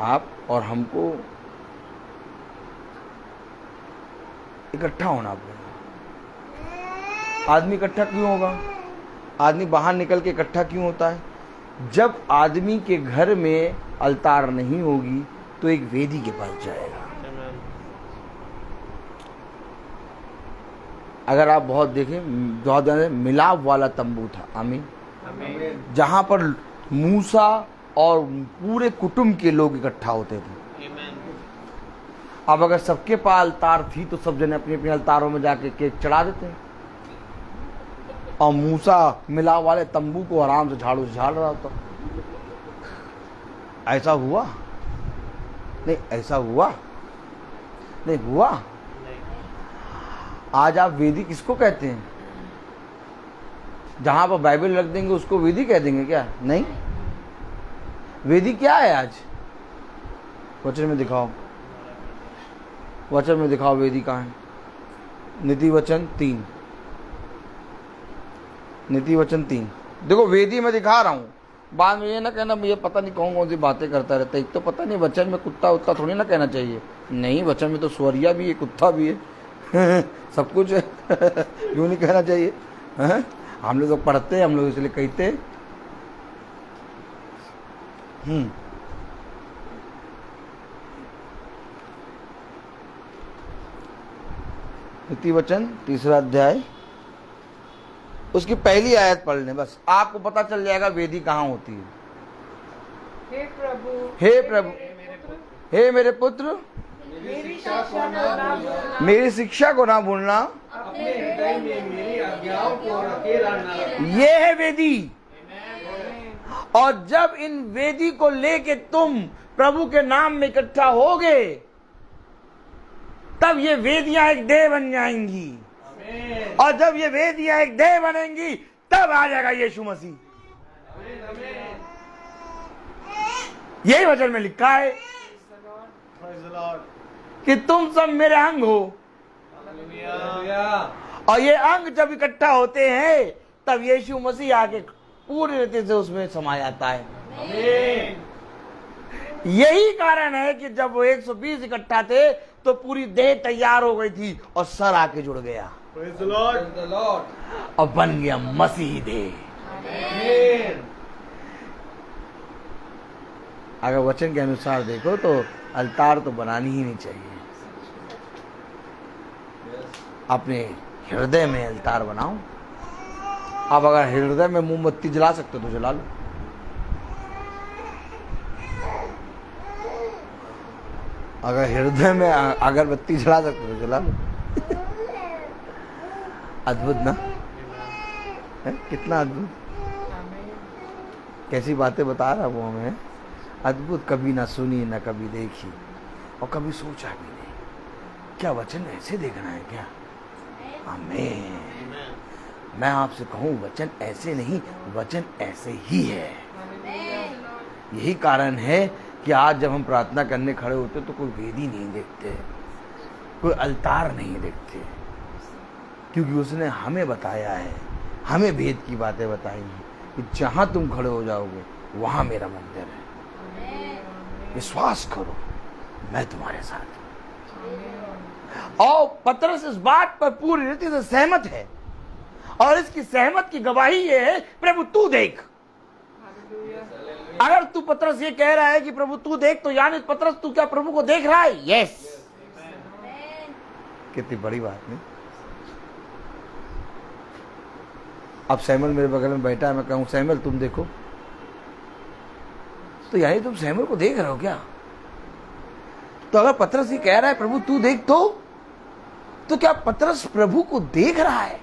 आप और हमको इकट्ठा होना पड़ेगा। आदमी इकट्ठा क्यों होगा? आदमी बाहर निकल के इकट्ठा क्यों होता है? जब आदमी के घर में अलतार नहीं होगी तो एक वेदी के पास जाएगा। अगर आप बहुत देखें, बहुत मिलाप वाला तंबू था, आमीन, जहां पर मूसा और पूरे कुटुंब के लोग इकट्ठा होते थे। अब अगर सबके पास अलतार थी तो सब जने अपनी अपनी अलतारों में जाके केक चढ़ा देते हैं, और मूसा मिलाप वाले तंबू को आराम से झाड़ू से झाड़ रहा था। ऐसा हुआ? नहीं, ऐसा हुआ नहीं हुआ। आज आप वेदी किसको कहते हैं? जहां पर बाइबल रख देंगे उसको वेदी कह देंगे क्या? नहीं। वेदी क्या है आज? वचन में दिखाओ, वचन में दिखाओ वेदी कहाँ है? नीति वचन 3, नीति वचन 3। देखो वेदी में दिखा रहा हूं, बाद में ये ना कहना मुझे पता नहीं कौन कौन सी बातें करता रहता है। एक तो पता नहीं वचन में कुत्ता उत्ता थोड़ी ना कहना चाहिए। नहीं, वचन में तो स्वरिया भी है, कुत्ता भी है सब कुछ है क्यों नहीं कहना चाहिए? हम लोग तो पढ़ते हैं, हम लोग इसलिए कहते हैं। नीति वचन 3 अध्याय, उसकी पहली आयत पढ़ लें, बस आपको पता चल जाएगा वेदी कहाँ होती है। हे प्रभु, हे प्रभु, हे मेरे पुत्र, मेरी शिक्षा को ना भूलना, अपने हृदय में मेरी आज्ञाओं को रखे रहना। ये है वेदी। और जब इन वेदी को लेके तुम प्रभु के नाम में इकट्ठा होगे, तब ये वेदियां एक देह बन जाएंगी। और जब ये वेदियां एक देह बनेंगी तब आ जाएगा यीशु मसीह। यही वचन में लिखा है कि तुम सब मेरे अंग हो, और ये अंग जब इकट्ठा होते हैं तब यीशु मसीह आके पूरी रीति से उसमें समा जाता है। यही कारण है कि जब वो 120 इकट्ठा थे तो पूरी देह तैयार हो गई थी और सर आके जुड़ गया और बन गया मसीही देह। अगर वचन के अनुसार देखो तो अलतार तो बनानी ही नहीं चाहिए। अपने हृदय में अलतार बनाओ। अब अगर हृदय में मोमबत्ती जला सकते हो तो जला लो। अगर हृदय में अगरबत्ती जला सकते हो तो जला लो। अद्भुत ना है? कितना अद्भुत, कैसी बातें बता रहा वो हमें। अद्भुत, कभी ना सुनी ना कभी देखी और कभी सोचा भी नहीं। क्या वचन ऐसे देखना है क्या? आमीन। मैं आपसे कहूं वचन ऐसे नहीं, वचन ऐसे ही है। यही कारण है कि आज जब हम प्रार्थना करने खड़े होते तो कोई वेदी नहीं देखते, कोई अलतार नहीं देखते, क्योंकि उसने हमें बताया है, हमें वेद की बातें बताई हैं कि जहां तुम खड़े हो जाओगे वहां मेरा मंदिर है। विश्वास करो, मैं तुम्हारे साथ हूं। और पतरस इस बात पर पूरी रीति से सहमत है, और इसकी सहमत की गवाही ये है, प्रभु तू देख। अगर तू पतरस ये कह रहा है कि प्रभु तू देख, तो यानी पतरस तू क्या प्रभु को देख रहा है? यस। कितनी बड़ी बात नहीं। अब सैमुअल मेरे बगल में बैठा है, मैं कहूं सैमुअल तुम देखो, तो यानी तुम सैमुअल को देख रहे हो क्या? तो अगर पतरस ये कह रहा है प्रभु तू देख, तो क्या पतरस प्रभु को देख रहा है?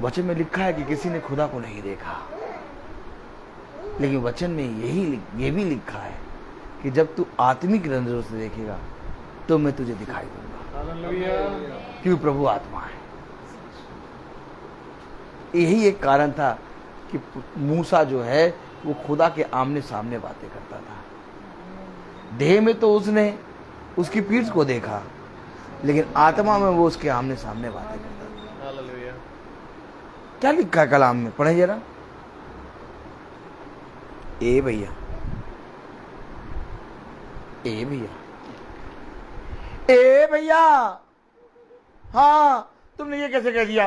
वचन में लिखा है कि किसी ने खुदा को नहीं देखा, लेकिन वचन में ये भी लिखा है कि जब तू आत्मिक नजरों से देखेगा तो मैं तुझे दिखाई दूंगा, क्योंकि प्रभु आत्मा है। यही एक कारण था कि मूसा जो है वो खुदा के आमने सामने बातें करता था। देह में तो उसने उसकी पीठ को देखा, लेकिन आत्मा में वो उसके आमने सामने बातें करता था। हालेलुया। क्या लिखा है कलाम में, पढ़े जरा। ए भैया, ए भैया, ए भैया, हाँ तुमने ये कैसे कह दिया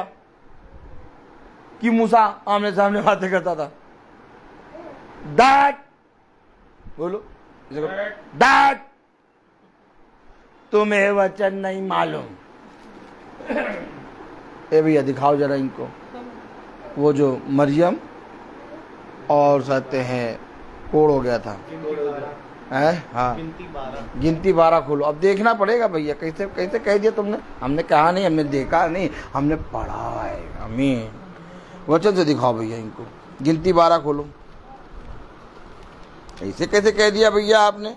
कि मूसा आमने सामने बातें करता था? दैट, बोलो दैट, तुम्हें वचन नहीं मालूम। ए भैया दिखाओ जरा इनको, वो जो मरियम और कहते हैं कोड़ हो गया था है, हाँ गिनती 12 खोलो। अब देखना पड़ेगा भैया, कैसे कैसे कह दिया तुमने? हमने कहा नहीं, हमने देखा नहीं, हमने पढ़ा है। हमें वचन से दिखाओ भैया इनको, गिनती 12 खोलो। ऐसे कैसे कह दिया भैया आपने?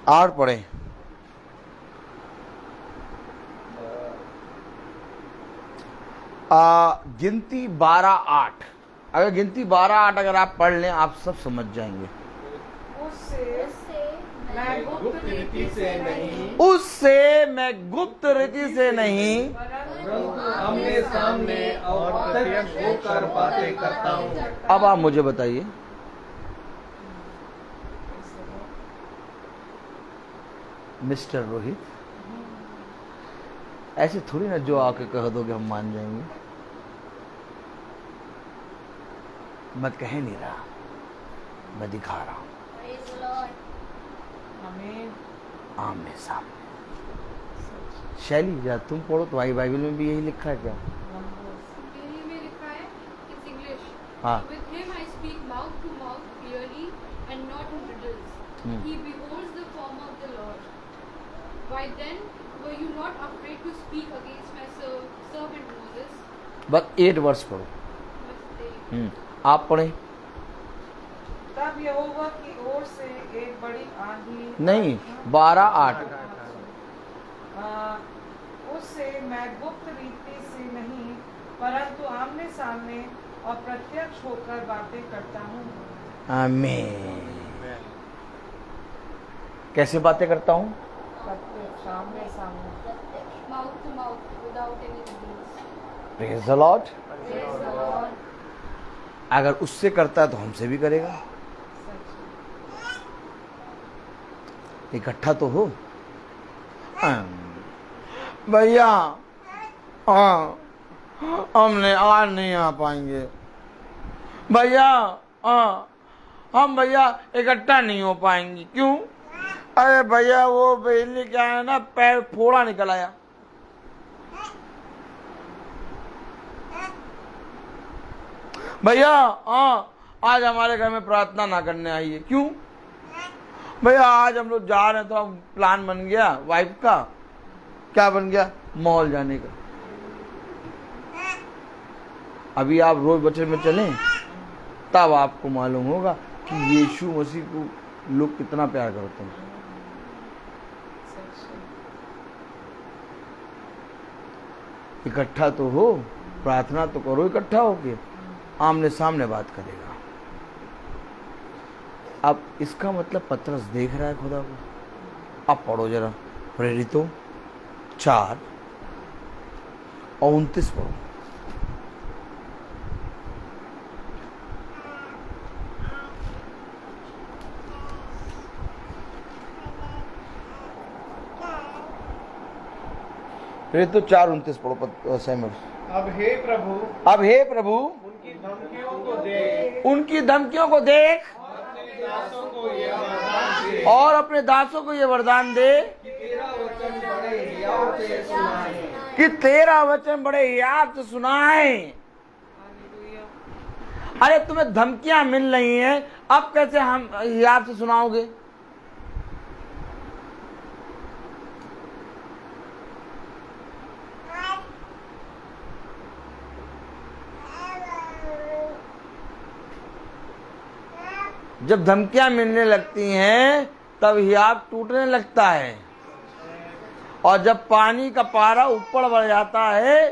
आठ पढ़े। गिनती 12:8। अगर गिनती 12:8 अगर आप पढ़ लें, आप सब समझ जाएंगे। उससे मैं गुप्त रीति से नहीं आमने सामने और प्रत्यक्ष होकर बातें करता हूँ। अब आप मुझे बताइए, मिस्टर रोहित, ऐसे थोड़ी ना जो आके कह दोगे हम मान जाएंगे। मैं कह नहीं रहा, मैं दिखा रहा हूं आमने सामने। शैली या तुम पढ़ो, तुम्हारी बाइबल में भी यही लिखा है क्या? हिंदी में लिखा है, it's English. हाँ। With him I speak mouth to mouth clearly and not in riddles. He beholds the form of the Lord. Why then were you not afraid to speak against my servant Moses? बस 8 वर्ष पढ़ो। But they आप पढ़े। तब यहोवा की ओर से एक बड़ी आंधी नहीं, 12:8। उससे मैं गुप्त रीति से नहीं परंतु आमने सामने और प्रत्यक्ष होकर बातें करता हूँ। आमीन। कैसे बातें करता हूँ? प्रत्यक्ष, आमने सामने। mouth to mouth without any riddles. Praise the Lord. Praise the Lord. अगर उससे करता है तो हमसे भी करेगा। इकट्ठा तो हो भैया। हाँ, हमने आज नहीं आ पाएंगे भैया। हाँ, हम भैया इकट्ठा नहीं हो पाएंगे। क्यों? अरे भैया वो बिजली क्या है ना, पैर फोड़ा निकल आया। भैया हाँ, आज हमारे घर में प्रार्थना ना करने आइए। क्यों? भैया आज हम लोग जा रहे हैं, तो अब प्लान बन गया वाइफ का। क्या बन गया? मॉल जाने का। अभी आप रोज वचन में चलें, तब आपको मालूम होगा कि यीशु मसीह को लोग कितना प्यार करते हैं। इकट्ठा तो हो, प्रार्थना तो करो इकट्ठा होके, आमने सामने बात करेगा। अब इसका मतलब पतरस देख रहा है खुदा को। अब पढ़ो जरा प्रेरितों 4 और 29 पढ़ो। प्रेरितों 4:29 पढ़ो सहमत। अब हे प्रभु, अब हे प्रभु, उनकी धमकियों को देख, उनकी धमकियों को देख अपने दासों को ये वरदान दे और अपने दासों को ये वरदान दे कि तेरा वचन बड़े हियाव से सुनाए। कि तेरा वचन बड़े याद से सुनाए। अरे तुम्हें धमकियां मिल रही हैं, अब कैसे हम याद से सुनाओगे? जब धमकियां मिलने लगती हैं तब हियाब टूटने लगता है, और जब पानी का पारा ऊपर बढ़ जाता है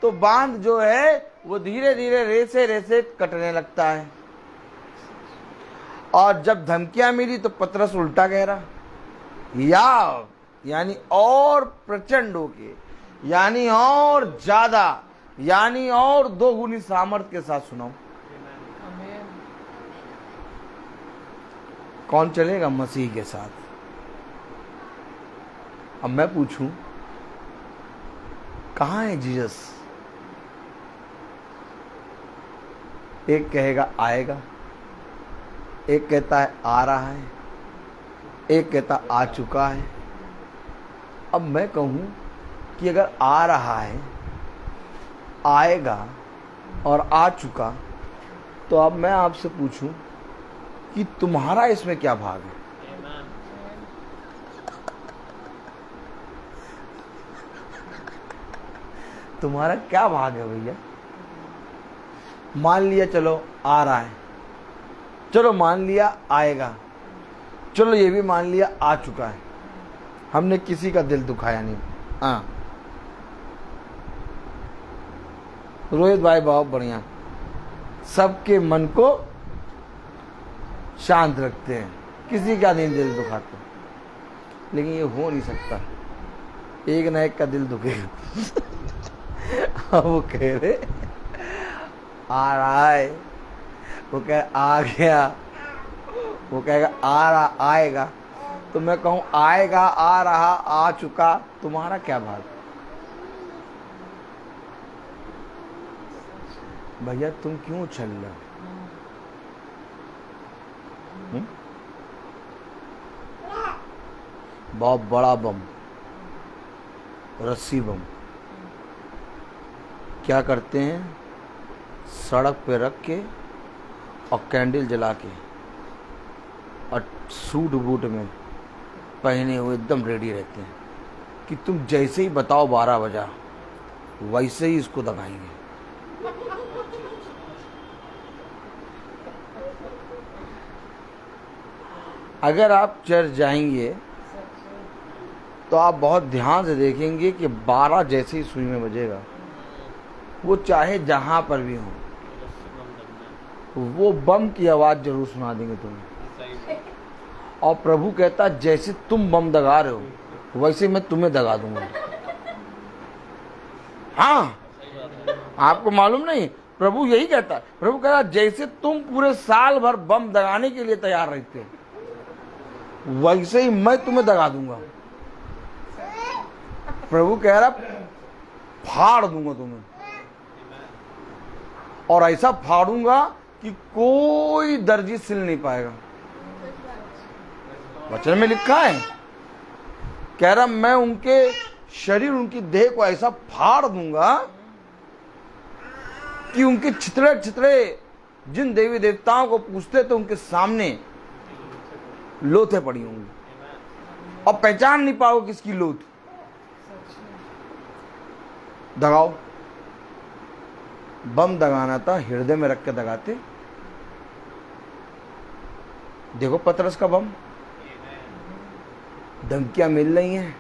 तो बांध जो है वो धीरे धीरे रेसे रेसे कटने लगता है। और जब धमकियां मिली तो पतरस उल्टा कह रहा, हियाब यानी और प्रचंड होके, यानी और ज्यादा, यानी और 2 गुनी सामर्थ के साथ सुनाओ। कौन चलेगा मसीह के साथ? अब मैं पूछूं, कहां है जीसस? एक कहेगा आएगा, एक कहता है आ रहा है, एक कहता आ चुका है। अब मैं कहूं कि अगर आ रहा है, आएगा और आ चुका, तो अब मैं आपसे पूछूं कि तुम्हारा इसमें क्या भाग है? तुम्हारा क्या भाग है भैया? मान लिया चलो आ रहा है, चलो मान लिया आएगा, चलो ये भी मान लिया आ चुका है, हमने किसी का दिल दुखाया नहीं। हाँ रोहित भाई बहुत बढ़िया, सबके मन को शांत रखते हैं, किसी का नहीं दिल दुखाते, लेकिन ये हो नहीं सकता, एक ना एक का दिल दुखेगा। वो कह रहे आ रहा है, वो कह आ गया, वो कहेगा आ रहा आएगा, तो मैं कहूं आएगा, आ रहा, आ चुका, तुम्हारा क्या भाग? भैया तुम क्यों चल रहे हो? बहुत बड़ा बम, रस्सी बम क्या करते हैं, सड़क पे रख के और कैंडल जला के और सूट बूट में पहने हुए एकदम रेडी रहते हैं कि तुम जैसे ही बताओ 12 बजा, वैसे ही इसको दबाएंगे। अगर आप चर्च जाएंगे तो आप बहुत ध्यान से देखेंगे कि 12 जैसे ही सुई में बजेगा, वो चाहे जहां पर भी हो, वो बम की आवाज जरूर सुना देंगे तुम्हें। और प्रभु कहता जैसे तुम बम दगा रहे हो वैसे मैं तुम्हें दगा दूंगा। हाँ, आपको मालूम नहीं, प्रभु यही कहता है। प्रभु कह रहा जैसे तुम पूरे साल भर बम दगाने के लिए तैयार रहते वैसे ही मैं तुम्हें दगा दूंगा। प्रभु कह रहा फाड़ दूंगा तुम्हें, और ऐसा फाड़ूंगा कि कोई दर्जी सिल नहीं पाएगा। वचन में लिखा है, कह रहा मैं उनके शरीर, उनकी देह को ऐसा फाड़ दूंगा कि उनके छितरे छितरे जिन देवी देवताओं को पूछते थे उनके सामने लोथे पड़ी होंगी और पहचान नहीं पाओगे किसकी लोथ। दगाओ, बम दगाना था, हृदय में रख के दगाते। देखो पतरस का बम, धमकियां मिल रही हैं,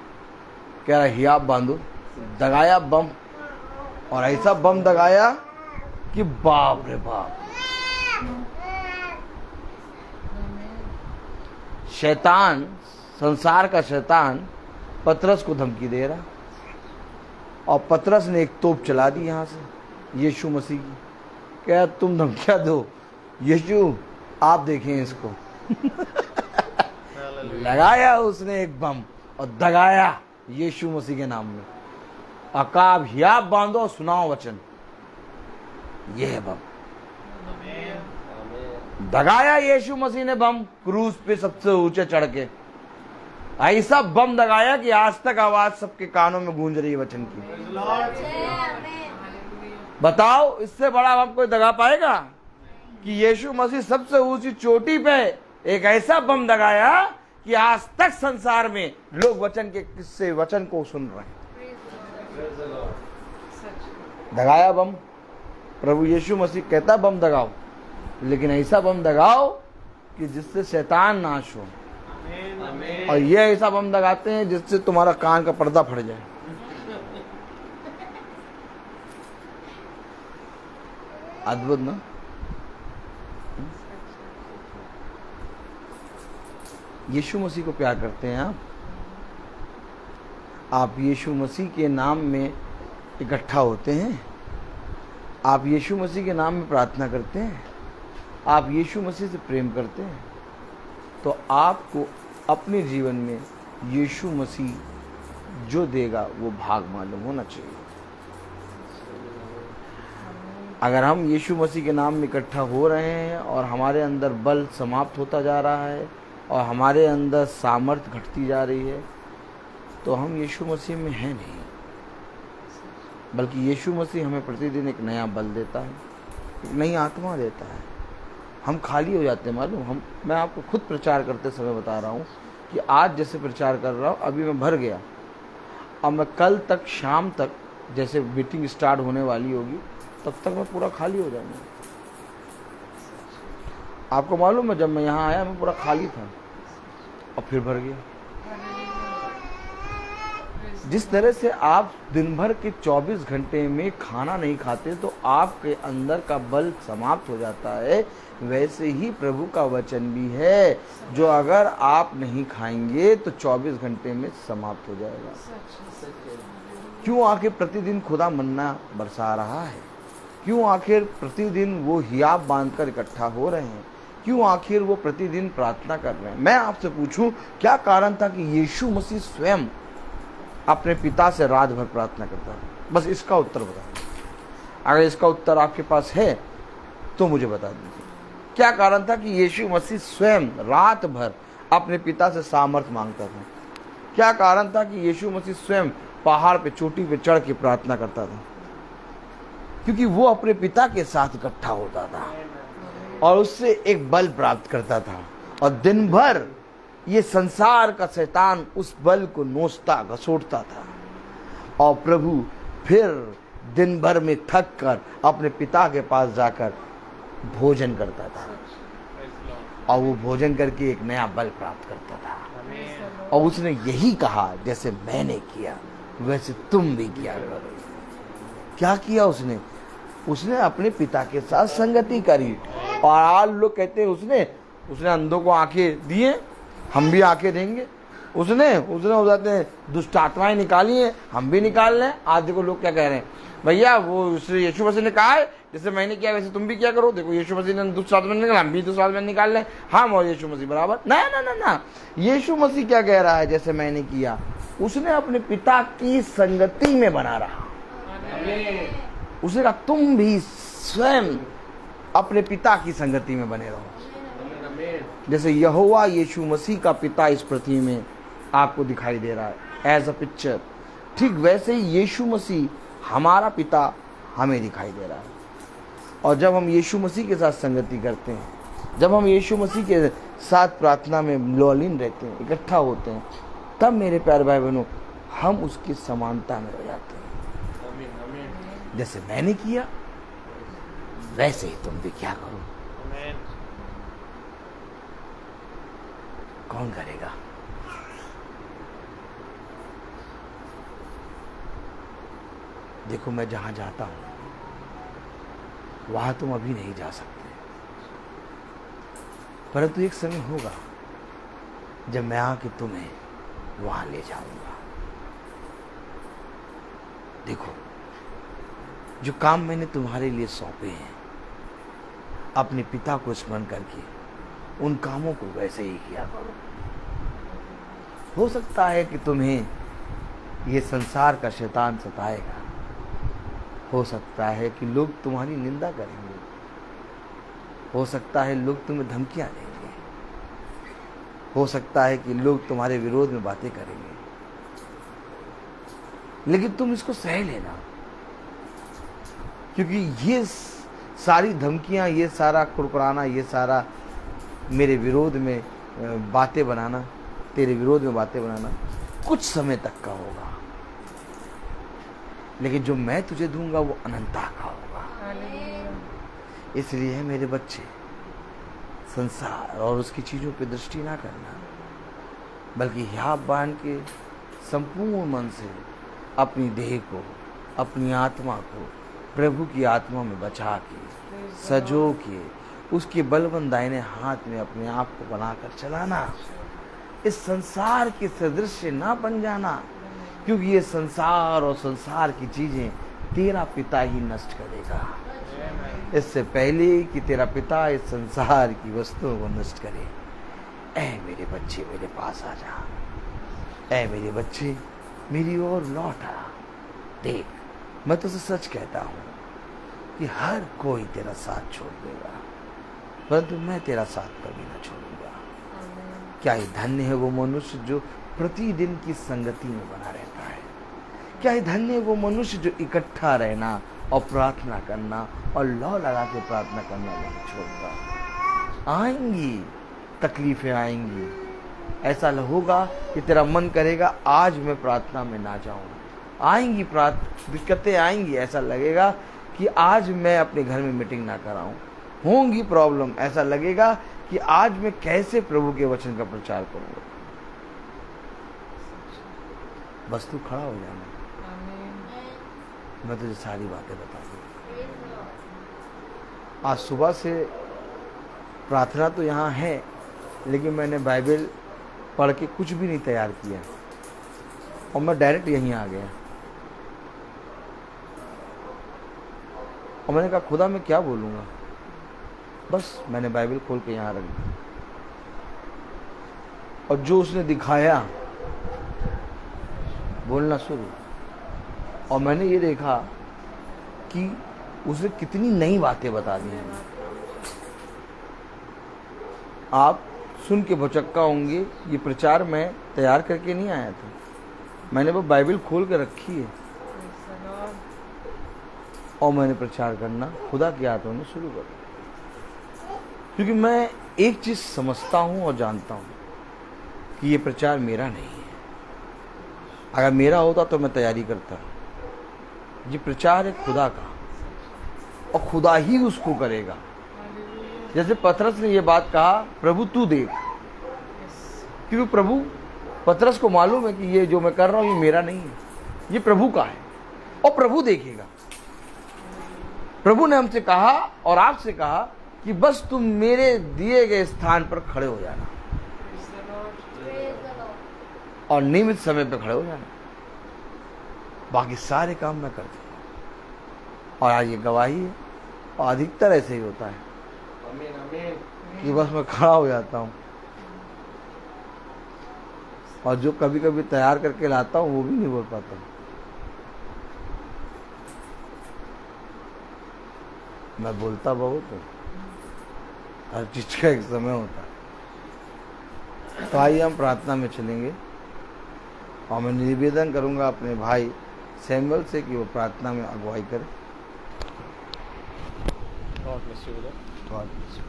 कह रहा हियाब बांधो, दगाया बम, और ऐसा बम दगाया कि बाप रे बाप। शैतान, संसार का शैतान पतरस को धमकी दे रहा, और पतरस ने एक तोप चला दी यहां से यीशु मसीह की। क्या तुम धमकियां दो, यीशु आप देखें इसको। लगाया उसने एक बम और दगाया यीशु मसीह के नाम में। अकाब हियाब बांधो और सुनाओ वचन, ये है बम। दगाया यीशु मसीह ने बम, क्रूस पे सबसे ऊंचे चढ़ के ऐसा बम दगाया कि आज तक आवाज सबके कानों में गूंज रही है वचन की। बताओ इससे बड़ा बम कोई दगा पाएगा कि यीशु मसीह सबसे ऊंची चोटी पे एक ऐसा बम दगाया कि आज तक संसार में लोग वचन के किस्से, वचन को सुन रहे हैं। दगाया बम। प्रभु यीशु मसीह कहता बम दगाओ, लेकिन ऐसा बम दगाओ कि जिससे शैतान नाश हो, आमीन। और ये ऐसा बम लगाते हैं जिससे तुम्हारा कान का पर्दा फट जाए। अद्भुत ना? यीशु मसीह को प्यार करते हैं आप यीशु मसीह के नाम में इकट्ठा होते हैं, आप यीशु मसीह के नाम में प्रार्थना करते हैं, आप यीशु मसीह से प्रेम करते हैं, तो आपको अपने जीवन में यीशु मसीह जो देगा वो भाग मालूम होना चाहिए। अगर हम यीशु मसीह के नाम में इकट्ठा हो रहे हैं और हमारे अंदर बल समाप्त होता जा रहा है और हमारे अंदर सामर्थ्य घटती जा रही है, तो हम यीशु मसीह में हैं नहीं, बल्कि यीशु मसीह हमें प्रतिदिन एक नया बल देता है, एक नई आत्मा देता है। हम खाली हो जाते हैं मालूम। मैं आपको खुद प्रचार करते समय बता रहा हूँ कि आज जैसे प्रचार कर रहा हूँ, अभी मैं भर गया, अब मैं कल तक शाम तक जैसे मीटिंग स्टार्ट होने वाली होगी तब तक मैं पूरा खाली हो जाऊंगा। आपको मालूम है जब मैं यहाँ आया मैं पूरा खाली था और फिर भर गया। जिस तरह से आप दिन भर के 24 घंटे में खाना नहीं खाते तो आपके अंदर का बल समाप्त हो जाता है, वैसे ही प्रभु का वचन भी है, जो अगर आप नहीं खाएंगे तो 24 घंटे में समाप्त हो जाएगा। क्यों आखिर प्रतिदिन खुदा मन्ना बरसा रहा है? क्यों आखिर प्रतिदिन वो हियाब बांधकर इकट्ठा हो रहे हैं? क्यों आखिर वो प्रतिदिन प्रार्थना कर रहे हैं? मैं आपसे पूछूं, क्या कारण था कि यीशु मसीह स्वयं अपने पिता से रात भर प्रार्थना करता है? बस इसका उत्तर बता दीजिए। अगर इसका उत्तर आपके पास है तो मुझे बता दीजिए, क्या कारण था कि यीशु मसीह स्वयं रात भर अपने पिता से सामर्थ्य मांगता था? क्या कारण था कि यीशु मसीह स्वयं पहाड़ पे चोटी पे चढ़ के प्रार्थना करता था? क्योंकि वो अपने पिता के साथ इकट्ठा होता था और उससे एक बल प्राप्त करता था, और दिन भर ये संसार का शैतान उस बल को नोचता घसोटता था, और प्रभु फिर दिन भर में थक कर अपने पिता के पास जाकर भोजन करता था, और वो भोजन करके एक नया बल प्राप्त करता था। और उसने यही कहा, जैसे मैंने किया वैसे तुम भी किया करो। क्या किया उसने? उसने अपने पिता के साथ संगति करी। और आज लोग कहते हैं उसने अंधों को आंखें दिए, हम भी आंखें देंगे। उसने हो जाते हैं दुष्ट आत्माएं निकाली हैं, हम भी निकाल लें। आज देखो लोग क्या कह रहे हैं, भैया वो यीशु मसीह ने कहा है जैसे मैंने किया वैसे तुम भी क्या करो। देखो यीशु मसीह ने दुष्ट आत्मा निकाला, हम भी दुष्ट आत्मा निकाल लें, हम और यीशु मसीह बराबर। ना ना ना ना, यीशु मसीह क्या कह रहा है? जैसे मैंने किया। उसने अपने पिता की संगति में बना रहा। उसने कहा तुम भी स्वयं अपने पिता की संगति में बने रहो। जैसे यहोवा यीशु मसीह का पिता इस पृथ्वी में आपको दिखाई दे रहा है एज अ पिक्चर, ठीक वैसे ही यीशु मसीह हमारा पिता हमें दिखाई दे रहा है। और जब हम यीशु मसीह के साथ संगति करते हैं, जब हम यीशु मसीह के साथ प्रार्थना में मौलीन रहते हैं, इकट्ठा होते हैं, तब मेरे प्यारे भाई बहनों हम उसकी समानता में हो जाते हैं। जैसे मैंने किया वैसे ही तुम भी क्या करो। कौन करेगा? देखो मैं जहां जाता हूं वहां तुम अभी नहीं जा सकते, परंतु एक समय होगा जब मैं आके तुम्हें वहां ले जाऊंगा। देखो जो काम मैंने तुम्हारे लिए सौंपे हैं, अपने पिता को स्मरण करके उन कामों को वैसे ही किया करो। हो सकता है कि तुम्हें ये संसार का शैतान सताएगा, हो सकता है कि लोग तुम्हारी निंदा करेंगे, हो सकता है लोग तुम्हें धमकियां देंगे, हो सकता है कि लोग तुम्हारे विरोध में बातें करेंगे, लेकिन तुम इसको सह लेना। क्योंकि ये सारी धमकियां, ये सारा कुड़कुड़ाना, ये सारा मेरे विरोध में बातें बनाना, तेरे विरोध में बातें बनाना कुछ समय तक का होगा, लेकिन जो मैं तुझे दूंगा वो अनंता का होगा। इसलिए मेरे बच्चे संसार और उसकी चीज़ों पे दृष्टि ना करना, बल्कि हियाव बांध के संपूर्ण मन से अपनी देह को, अपनी आत्मा को प्रभु की आत्मा में बचा के, सजो के, उसके बलवंत दाहिने हाथ में अपने आप को बनाकर चलाना। इस संसार के सदृश्य ना बन जाना, क्योंकि ये संसार और संसार की चीजें तेरा पिता ही नष्ट करेगा, इससे पहले कि तेरा पिता इस संसार की वस्तुओं को नष्ट करे। ऐ मेरे बच्चे मेरे पास आ जा, ऐ मेरे बच्चे मेरी ओर लौट आ। देख, मैं तुझसे सच कहता हूँ कि हर कोई तेरा साथ छोड़ देगा, परंतु मैं तेरा साथ कभी ना छोड़ूंगा। क्या ही धन्य है वो मनुष्य जो प्रतिदिन की संगति में बना रहता है। क्या ही धन्य है वो मनुष्य जो इकट्ठा रहना और प्रार्थना करना और लौ लगा के प्रार्थना करना नहीं छोड़ता। आएंगी तकलीफें, आएंगी, ऐसा होगा कि तेरा मन करेगा आज मैं प्रार्थना में ना जाऊं। आएंगी दिक्कतें आएंगी, ऐसा लगेगा कि आज मैं अपने घर में मीटिंग ना कराऊं। होंगी प्रॉब्लम, ऐसा लगेगा कि आज मैं कैसे प्रभु के वचन का प्रचार करूंगा। बस तू खड़ा हो जाना, मैं तुझे सारी बातें बता दूँ। आज सुबह से प्रार्थना तो यहाँ है, लेकिन मैंने बाइबल पढ़ के कुछ भी नहीं तैयार किया और मैं डायरेक्ट यहीं आ गया। और मैंने कहा खुदा मैं क्या बोलूँगा, बस मैंने बाइबल खोल के यहाँ रख दी और जो उसने दिखाया बोलना शुरू। और मैंने ये देखा कि उसने कितनी नई बातें बता दी हैं। आप सुन के भौचक्का होंगे, ये प्रचार मैं तैयार करके नहीं आया था, मैंने वो बाइबल खोल के रखी है और मैंने प्रचार करना खुदा के हाथों में शुरू कर दिया। क्योंकि मैं एक चीज़ समझता हूँ और जानता हूँ कि ये प्रचार मेरा नहीं है। अगर मेरा होता तो मैं तैयारी करता। ये प्रचार है खुदा का और खुदा ही उसको करेगा। जैसे पतरस ने ये बात कहा, प्रभु तू देख, क्योंकि प्रभु पतरस को मालूम है कि ये जो मैं कर रहा हूँ ये मेरा नहीं है, ये प्रभु का है और प्रभु देखेगा। प्रभु ने हमसे कहा और आपसे कहा कि बस तुम मेरे दिए गए स्थान पर खड़े हो जाना और नियमित समय पर खड़े हो जाना, बाकी सारे काम मैं कर दूंगा। और आज ये गवाही है और अधिकतर ऐसे ही होता है कि बस मैं खड़ा हो जाता हूँ और जो कभी कभी तैयार करके लाता हूँ वो भी नहीं बोल पाता हूँ। मैं बोलता बहुत हूँ, हर चीज का एक समय होता है। तो आइए हम प्रार्थना में चलेंगे और मैं निवेदन करूंगा अपने भाई सैमुअल से कि वो प्रार्थना में अगुवाई करे। God bless you, brother. God bless you.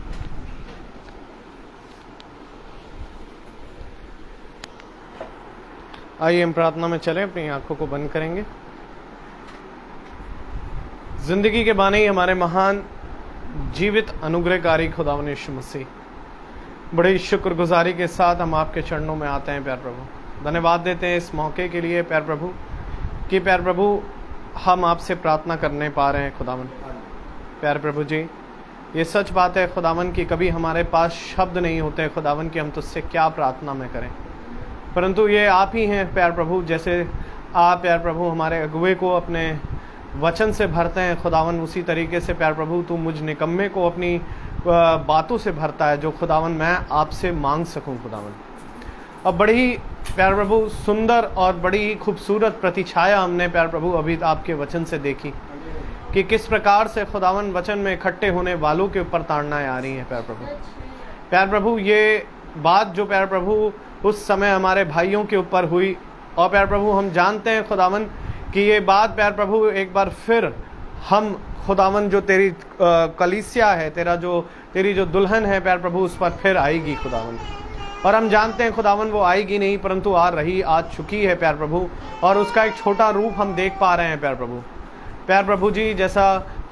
आइए हम प्रार्थना में चलें, अपनी आंखों को बंद करेंगे। जिंदगी के बानी हमारे महान जीवित अनुग्रहकारी खुदावन यीशु मसीह, बड़ी शुक्रगुजारी के साथ हम आपके चरणों में आते हैं प्यार प्रभु। धन्यवाद देते हैं इस मौके के लिए प्यार प्रभु कि प्यार प्रभु हम आपसे प्रार्थना करने पा रहे हैं खुदावन। प्यार प्रभु जी, ये सच बात है खुदावन कि कभी हमारे पास शब्द नहीं होते खुदावन कि हम तुझसे क्या प्रार्थना में करें, परंतु ये आप ही हैं प्यार प्रभु। जैसे आप प्यार प्रभु हमारे अगुवे को अपने वचन से भरते हैं खुदावन, उसी तरीके से प्यार प्रभु तू मुझ निकम्मे को अपनी बातों से भरता है जो खुदावन मैं आपसे मांग सकूं खुदावन। अब बड़ी ही प्यार प्रभु सुंदर और बड़ी ही खूबसूरत प्रतिछाया हमने प्यार प्रभु अभी आपके वचन से देखी कि किस प्रकार से खुदावन वचन में इकट्ठे होने वालों के ऊपर ताड़नाएं आ रही हैं प्यार प्रभु। प्यार प्रभु ये बात जो प्यार प्रभु उस समय हमारे भाइयों के ऊपर हुई और प्यार प्रभु हम जानते हैं खुदावन कि ये बात प्यार प्रभु एक बार फिर हम खुदावन जो तेरी कलीसिया है, तेरी जो दुल्हन है प्यार प्रभु उस पर फिर आएगी खुदावन। और हम जानते हैं खुदावन वो आएगी नहीं परंतु आ चुकी है प्यार प्रभु, और उसका एक छोटा रूप हम देख पा रहे हैं प्यार प्रभु। प्यार प्रभु जी, जैसा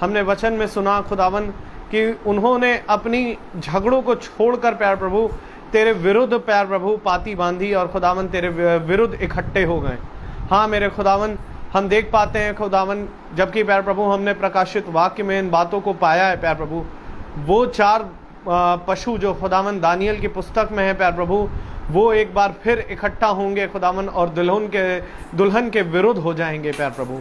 हमने वचन में सुना खुदावन कि उन्होंने अपनी झगड़ों को छोड़कर प्यार प्रभु तेरे विरुद्ध प्यार प्रभु पाती बांधी और खुदावन तेरे विरुद्ध इकट्ठे हो गए। हाँ मेरे खुदावन, हम देख पाते हैं खुदावन, जबकि प्यार प्रभु हमने प्रकाशित वाक्य में इन बातों को पाया है प्यार प्रभु, वो 4 पशु जो खुदावन दानियल की पुस्तक में है प्यार प्रभु, वो एक बार फिर इकट्ठा होंगे खुदावन और दुल्हन के विरुद्ध हो जाएंगे प्यार प्रभु।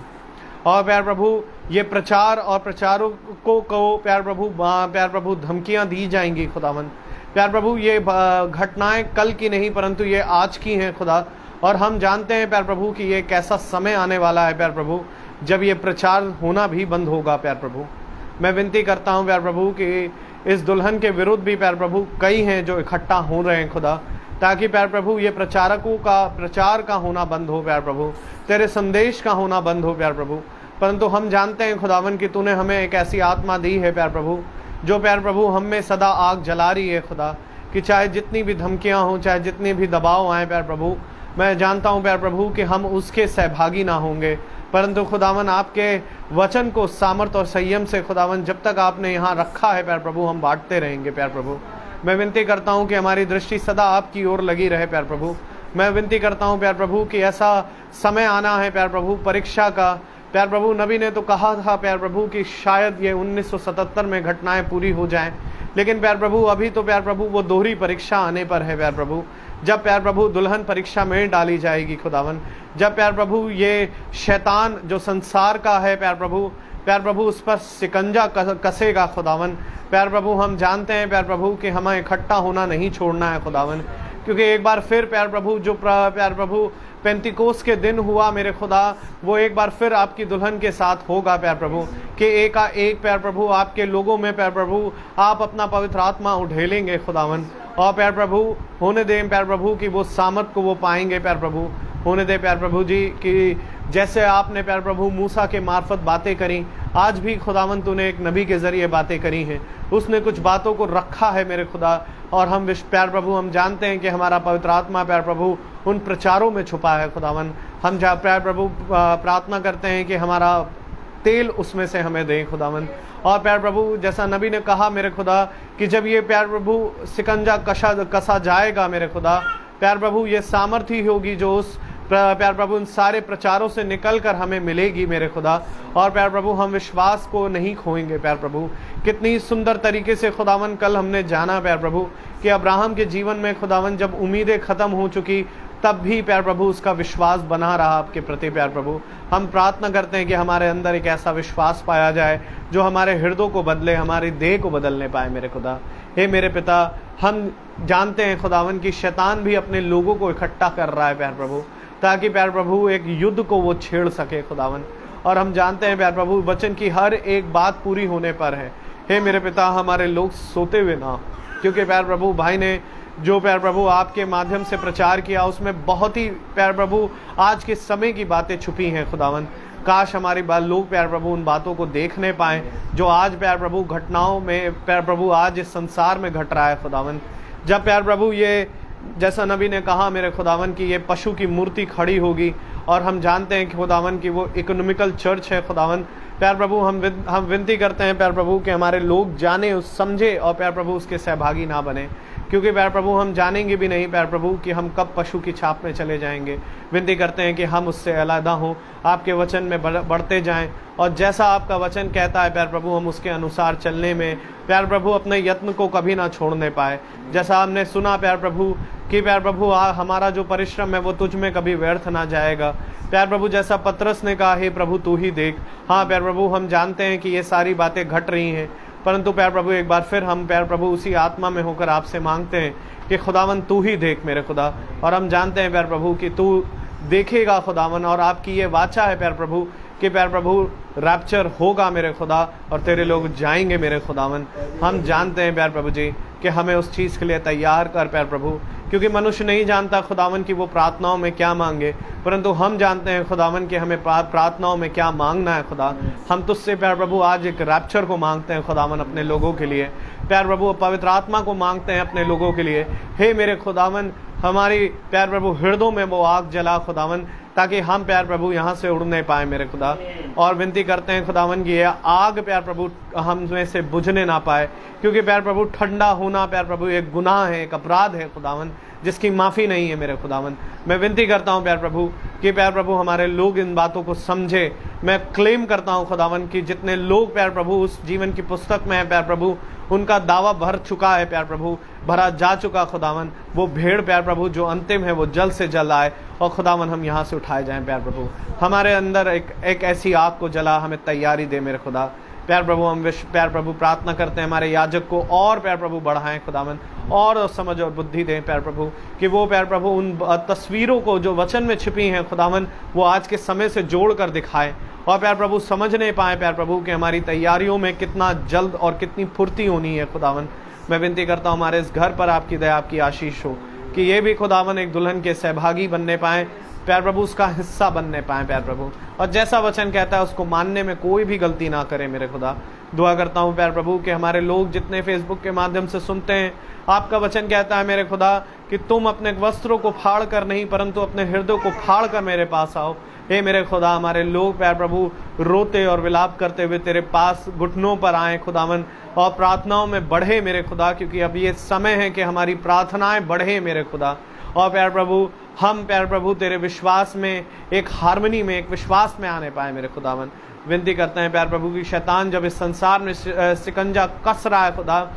और प्यार प्रभु ये प्रचार और प्रचारकों को प्यार प्रभु धमकियां दी जाएंगी खुदावन। प्यार प्रभु ये घटनाएं कल की नहीं परंतु ये आज की हैं खुदा, और हम जानते हैं प्यार प्रभु कि ये कैसा समय आने वाला है प्यार प्रभु जब ये प्रचार होना भी बंद होगा प्यार प्रभु। मैं विनती करता हूँ प्यार प्रभु कि इस दुल्हन के विरुद्ध भी प्यार प्रभु कई हैं जो इकट्ठा हो रहे हैं खुदा, ताकि प्यार प्रभु ये प्रचारकों का प्रचार का होना बंद हो प्यार प्रभु, तेरे संदेश का होना बंद हो प्यार प्रभु। परंतु हम जानते हैं खुदावन कि तूने हमें एक ऐसी आत्मा दी है प्यार प्रभु जो प्यार प्रभु हम में सदा आग जला रही है खुदा, कि चाहे जितनी भी धमकियां हों, चाहे जितने भी दबाव आए प्यार प्रभु, मैं जानता हूं प्यार प्रभु कि हम उसके सहभागी ना होंगे, परंतु खुदावन आपके वचन को सामर्थ और संयम से खुदावन जब तक आपने यहाँ रखा है प्यार प्रभु हम बांटते रहेंगे प्यार प्रभु। मैं विनती करता हूँ कि हमारी दृष्टि सदा आपकी ओर लगी रहे प्यार प्रभु। मैं विनती करता हूँ प्यार प्रभु कि ऐसा समय आना है प्यार प्रभु परीक्षा का प्यार प्रभु, नबी ने तो कहा था प्यार प्रभु कि शायद ये 1977 में घटनाएं पूरी हो जाएं, लेकिन प्यार प्रभु अभी तो प्यार प्रभु वो दोहरी परीक्षा आने पर है प्यार प्रभु, जब प्यार प्रभु दुल्हन परीक्षा में डाली जाएगी खुदावन, जब प्यार प्रभु ये शैतान जो संसार का है प्यार प्रभु उस पर शिकंजा कसेगा खुदावन। प्यार प्रभु हम जानते हैं प्यार प्रभु कि हमें इकट्ठा होना नहीं छोड़ना है खुदावन, क्योंकि एक बार फिर प्यार प्रभु जो प्यार प्रभु पेंतिकोस के दिन हुआ मेरे खुदा, वो एक बार फिर आपकी दुल्हन के साथ होगा प्यार प्रभु, कि एक प्यार प्रभु आपके लोगों में प्यार प्रभु आप अपना पवित्र आत्मा उठेलेंगे खुदावन, और प्यार प्रभु होने दें प्यार प्रभु कि वो सामर्थ को वो पाएंगे प्यार प्रभु। होने दे प्यार प्रभु जी कि जैसे आपने प्यार प्रभु मूसा के मार्फत बातें करी, आज भी खुदावन तूने एक नबी के जरिए बातें करी हैं, उसने कुछ बातों को रखा है मेरे खुदा, और हम प्यार प्रभु हम जानते हैं कि हमारा पवित्र आत्मा प्यार प्रभु उन प्रचारों में छुपा है खुदावन। हम प्यार प्रभु प्रार्थना करते हैं कि हमारा तेल उसमें से हमें दें खुदावन। और प्यार प्रभु जैसा नबी ने कहा मेरे खुदा कि जब ये प्यार प्रभु शिकंजा कसा जाएगा मेरे खुदा, प्यार प्रभु ये सामर्थ्य होगी जो उस प्यार प्रभु उन सारे प्रचारों से निकल कर हमें मिलेगी मेरे खुदा। और प्यार प्रभु हम विश्वास को नहीं खोएंगे प्यार प्रभु। कितनी सुंदर तरीके से खुदावन कल हमने जाना प्यार प्रभु कि अब्राहम के जीवन में खुदावन जब उम्मीदें खत्म हो चुकी तब भी प्यार प्रभु उसका विश्वास बना रहा आपके प्रति प्यार प्रभु। हम प्रार्थना करते हैं कि हमारे अंदर एक ऐसा विश्वास पाया जाए जो हमारे हृदय को बदले, हमारी देह को बदलने पाए मेरे खुदा। हे मेरे पिता, हम जानते हैं खुदावन की शैतान भी अपने लोगों को इकट्ठा कर रहा है प्यार प्रभु, ताकि प्यार प्रभु एक युद्ध को वो छेड़ सके खुदावन। और हम जानते हैं प्यार प्रभु वचन की हर एक बात पूरी होने पर है। हे मेरे पिता, हमारे लोग सोते हुए ना, क्योंकि प्यार प्रभु भाई ने जो प्यार प्रभु आपके माध्यम से प्रचार किया उसमें बहुत ही प्यार प्रभु आज के समय की बातें छुपी हैं खुदावन। काश हमारे लोग प्यार प्रभु उन बातों को देखने पाएं जो आज प्यार प्रभु घटनाओं में प्यार प्रभु आज इस संसार में घट रहा है खुदावन। जब प्यार प्रभु ये जैसा नबी ने कहा मेरे खुदावन की ये पशु की मूर्ति खड़ी होगी, और हम जानते हैं कि खुदावन की वो इकोनॉमिकल चर्च है खुदावन। प्यार प्रभु हम विनती करते हैं प्यार प्रभु कि हमारे लोग जाने समझे और प्यार प्रभु उसके सहभागी ना बने, क्योंकि प्यार प्रभु हम जानेंगे भी नहीं प्यार प्रभु कि हम कब पशु की छाप में चले जाएंगे। विनती करते हैं कि हम उससे अलहदा हों, आपके वचन में बढ़ते जाएं, और जैसा आपका वचन कहता है प्यार प्रभु हम उसके अनुसार चलने में प्यार प्रभु अपने यत्न को कभी ना छोड़ने पाए। जैसा हमने सुना प्यार प्रभु कि प्यार प्रभु हमारा जो परिश्रम है वो तुझ में कभी व्यर्थ ना जाएगा। प्यार प्रभु जैसा पतरस ने कहा हे प्रभु तू ही देख। हाँ प्यार प्रभु हम जानते हैं कि ये सारी बातें घट रही हैं, परंतु प्यार प्रभु एक बार फिर हम प्यार प्रभु उसी आत्मा में होकर आपसे मांगते हैं कि खुदावन तू ही देख मेरे खुदा। और हम जानते हैं प्यार प्रभु कि तू देखेगा खुदावन, और आपकी ये वाचा है प्यार प्रभु कि प्यार प्रभु रैप्चर होगा मेरे खुदा और तेरे लोग जाएंगे मेरे खुदावन। हम जानते हैं प्यार प्रभु जी कि हमें उस चीज़ के लिए तैयार कर प्यार प्रभु, क्योंकि मनुष्य नहीं जानता खुदावन कि वो प्रार्थनाओं में क्या मांगे, परंतु हम जानते हैं खुदावन कि हमें प्रार्थनाओं में क्या मांगना है खुदा। हम तुझसे प्यार प्रभु आज एक रैप्चर को मांगते हैं खुदावन अपने लोगों के लिए, प्यार प्रभु पवित्र आत्मा को मांगते हैं अपने लोगों के लिए। हे मेरे खुदावन हमारी प्यार प्रभु हृदयों में वो आग जला खुदावन, ताकि हम प्यार प्रभु यहाँ से उड़ नहीं पाए मेरे खुदा। और विनती करते हैं खुदावन की यह आग प्यार प्रभु हम में से बुझने ना पाए, क्योंकि प्यार प्रभु ठंडा होना प्यार प्रभु एक गुनाह है, एक अपराध है खुदावन, जिसकी माफ़ी नहीं है मेरे खुदावन। मैं विनती करता हूँ प्यार प्रभु कि प्यार प्रभु हमारे लोग इन बातों को समझे। मैं क्लेम करता हूँ खुदावन कि जितने लोग प्यार प्रभु उस जीवन की पुस्तक में है प्यार प्रभु, उनका दावा भर चुका है प्यार प्रभु, भरा जा चुका खुदावन। वो भेड़ प्यार प्रभु जो अंतिम है वो जल्द से जल्द आए और खुदावन हम यहाँ से उठाए जाएं प्यार प्रभु। हमारे अंदर एक ऐसी आग को जला, हमें तैयारी दे मेरे खुदा। प्यार प्रभु हम प्यार प्रभु प्रार्थना करते हैं हमारे याजक को और प्यार प्रभु बढ़ाएं खुदावन, और समझ और बुद्धि दें प्यार प्रभु कि वो प्यार प्रभु उन तस्वीरों को जो वचन में छिपी हैं खुदावन, वो आज के समय से जोड़ कर दिखाएं और प्यार प्रभु समझ नहीं पाए प्यार प्रभु कि हमारी तैयारियों में कितना जल्द और कितनी फुर्ती होनी है खुदावन। मैं विनती करता हूँ हमारे इस घर पर आपकी दया, आपकी आशीष हो कि ये भी खुदावन एक दुल्हन के सहभागी बनने पाएँ प्यार प्रभु, उसका हिस्सा बनने पाए प्यार प्रभु, और जैसा वचन कहता है उसको मानने में कोई भी गलती ना करे मेरे खुदा। दुआ करता हूँ प्यार प्रभु कि हमारे लोग जितने फेसबुक के माध्यम से सुनते हैं, आपका वचन कहता है मेरे खुदा कि तुम अपने वस्त्रों को फाड़ कर नहीं परंतु अपने हृदय को फाड़ कर मेरे पास आओ। हे मेरे खुदा, हमारे लोग प्यार प्रभु रोते और विलाप करते हुए तेरे पास घुटनों पर आए खुदावन, और प्रार्थनाओं में बढ़े मेरे खुदा, क्योंकि अब ये समय है कि हमारी प्रार्थनाएं बढ़े मेरे खुदा। और प्यार प्रभु हम प्यार प्रभु तेरे विश्वास में एक हार्मनी में, एक विश्वास में आने पाए मेरे खुदावन। विनती करते हैं प्यार प्रभु की शैतान जब इस संसार में सिकंजा कस रहा है खुदा,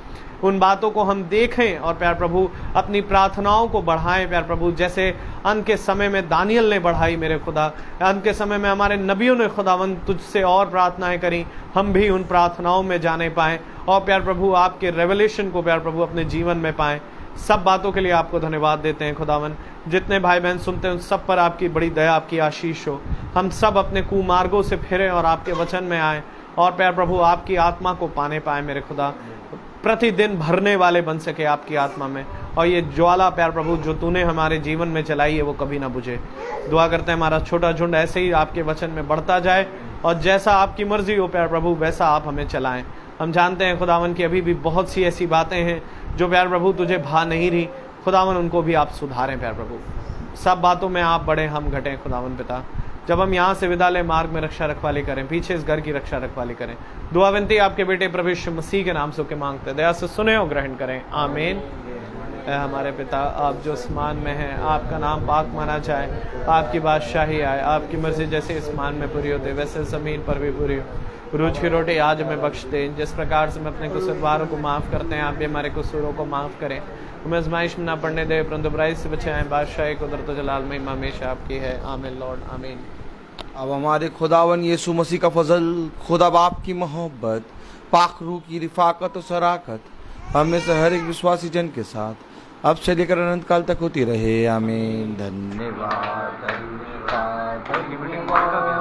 उन बातों को हम देखें और प्यार प्रभु अपनी प्रार्थनाओं को बढ़ाएं प्यार प्रभु, जैसे अंत के समय में दानियल ने बढ़ाई मेरे खुदा, अंत के समय में हमारे नबियों ने खुदावन तुझसे और प्रार्थनाएं करी, हम भी उन प्रार्थनाओं में जाने पाएं और प्यार प्रभु आपके रेवलेशन को प्यार प्रभु अपने जीवन में पाएं। सब बातों के लिए आपको धन्यवाद देते हैं खुदावन। जितने भाई बहन सुनते हैं उन सब पर आपकी बड़ी दया, आपकी आशीष हो। हम सब अपने कुमार्गों से फिरें और आपके वचन में आए और प्यार प्रभु आपकी आत्मा को पाने पाए मेरे खुदा, प्रतिदिन भरने वाले बन सके आपकी आत्मा में, और ये ज्वाला प्यार प्रभु जो तूने हमारे जीवन में चलाई है वो कभी ना बुझे। दुआ करते हैं हमारा छोटा झुंड ऐसे ही आपके वचन में बढ़ता जाए और जैसा आपकी मर्जी हो प्यार प्रभु वैसा आप हमें चलाएं। हम जानते हैं खुदावन की अभी भी बहुत सी ऐसी बातें हैं जो प्यार प्रभु तुझे भा नहीं रही खुदावन, उनको भी आप सुधारें प्यार प्रभु। सब बातों में आप बढ़े, हम घटें खुदावन पिता। जब हम यहाँ से विद्यालय मार्ग में रक्षा रखवाली करें, पीछे इस घर की रक्षा रखवाली करें। दुआ विनती आपके बेटे प्रभु यीशु मसीह के नाम से के मांगते, दया से सुने और ग्रहण करें, आमीन। ऐ हमारे पिता, आप जो आसमान में हैं, आपका नाम पाक माना जाए, आपकी बादशाही आए, आपकी मर्जी जैसे आसमान में पूरी होती वैसे ज़मीन पर भी पूरी हो। रोज की रोटी आज हमें बख्श दें, जिस प्रकार से हम अपने कसूरवारों को माफ़ करते हैं, आप भी हमारे कसूरों को माफ़ करें। हमें आज़माइश में ना पड़ने दे परंतु बुराई से बचाएं। बादशाही कुदरत जलाल में हमेशा आपकी है, आमीन लॉर्ड आमीन। अब हमारे खुदावन यीशु मसीह का फजल, खुदा बाप की मोहब्बत, पाक रूह की रिफाकत और शराकत हमें से हर एक विश्वासी जन के साथ अब से लेकर अनंत काल तक होती रहे, आमीन। धन्यवाद धन्यवाद धन्यवाद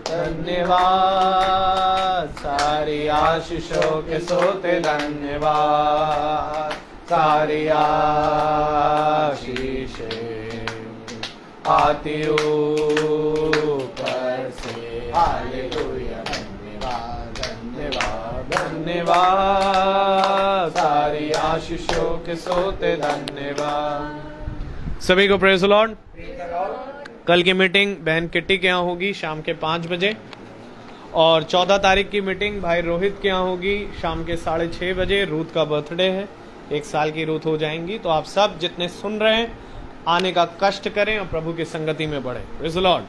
धन्यवाद, सारी आशीषों के सोते धन्यवाद, सारी आशीषें आती ऊपर से, हालेलुया। धन्यवाद धन्यवाद धन्यवाद, सारी आशीषों के सोते धन्यवाद। सभी को प्रेज़ द लॉर्ड। कल की मीटिंग बहन किट्टी के यहाँ होगी शाम के 5 बजे, और 14 तारीख की मीटिंग भाई रोहित के यहाँ होगी शाम के 6:30 बजे। रूथ का बर्थडे है, 1 साल की रूथ हो जाएंगी। तो आप सब जितने सुन रहे हैं आने का कष्ट करें और प्रभु की संगति में बढ़े। Praise the Lord.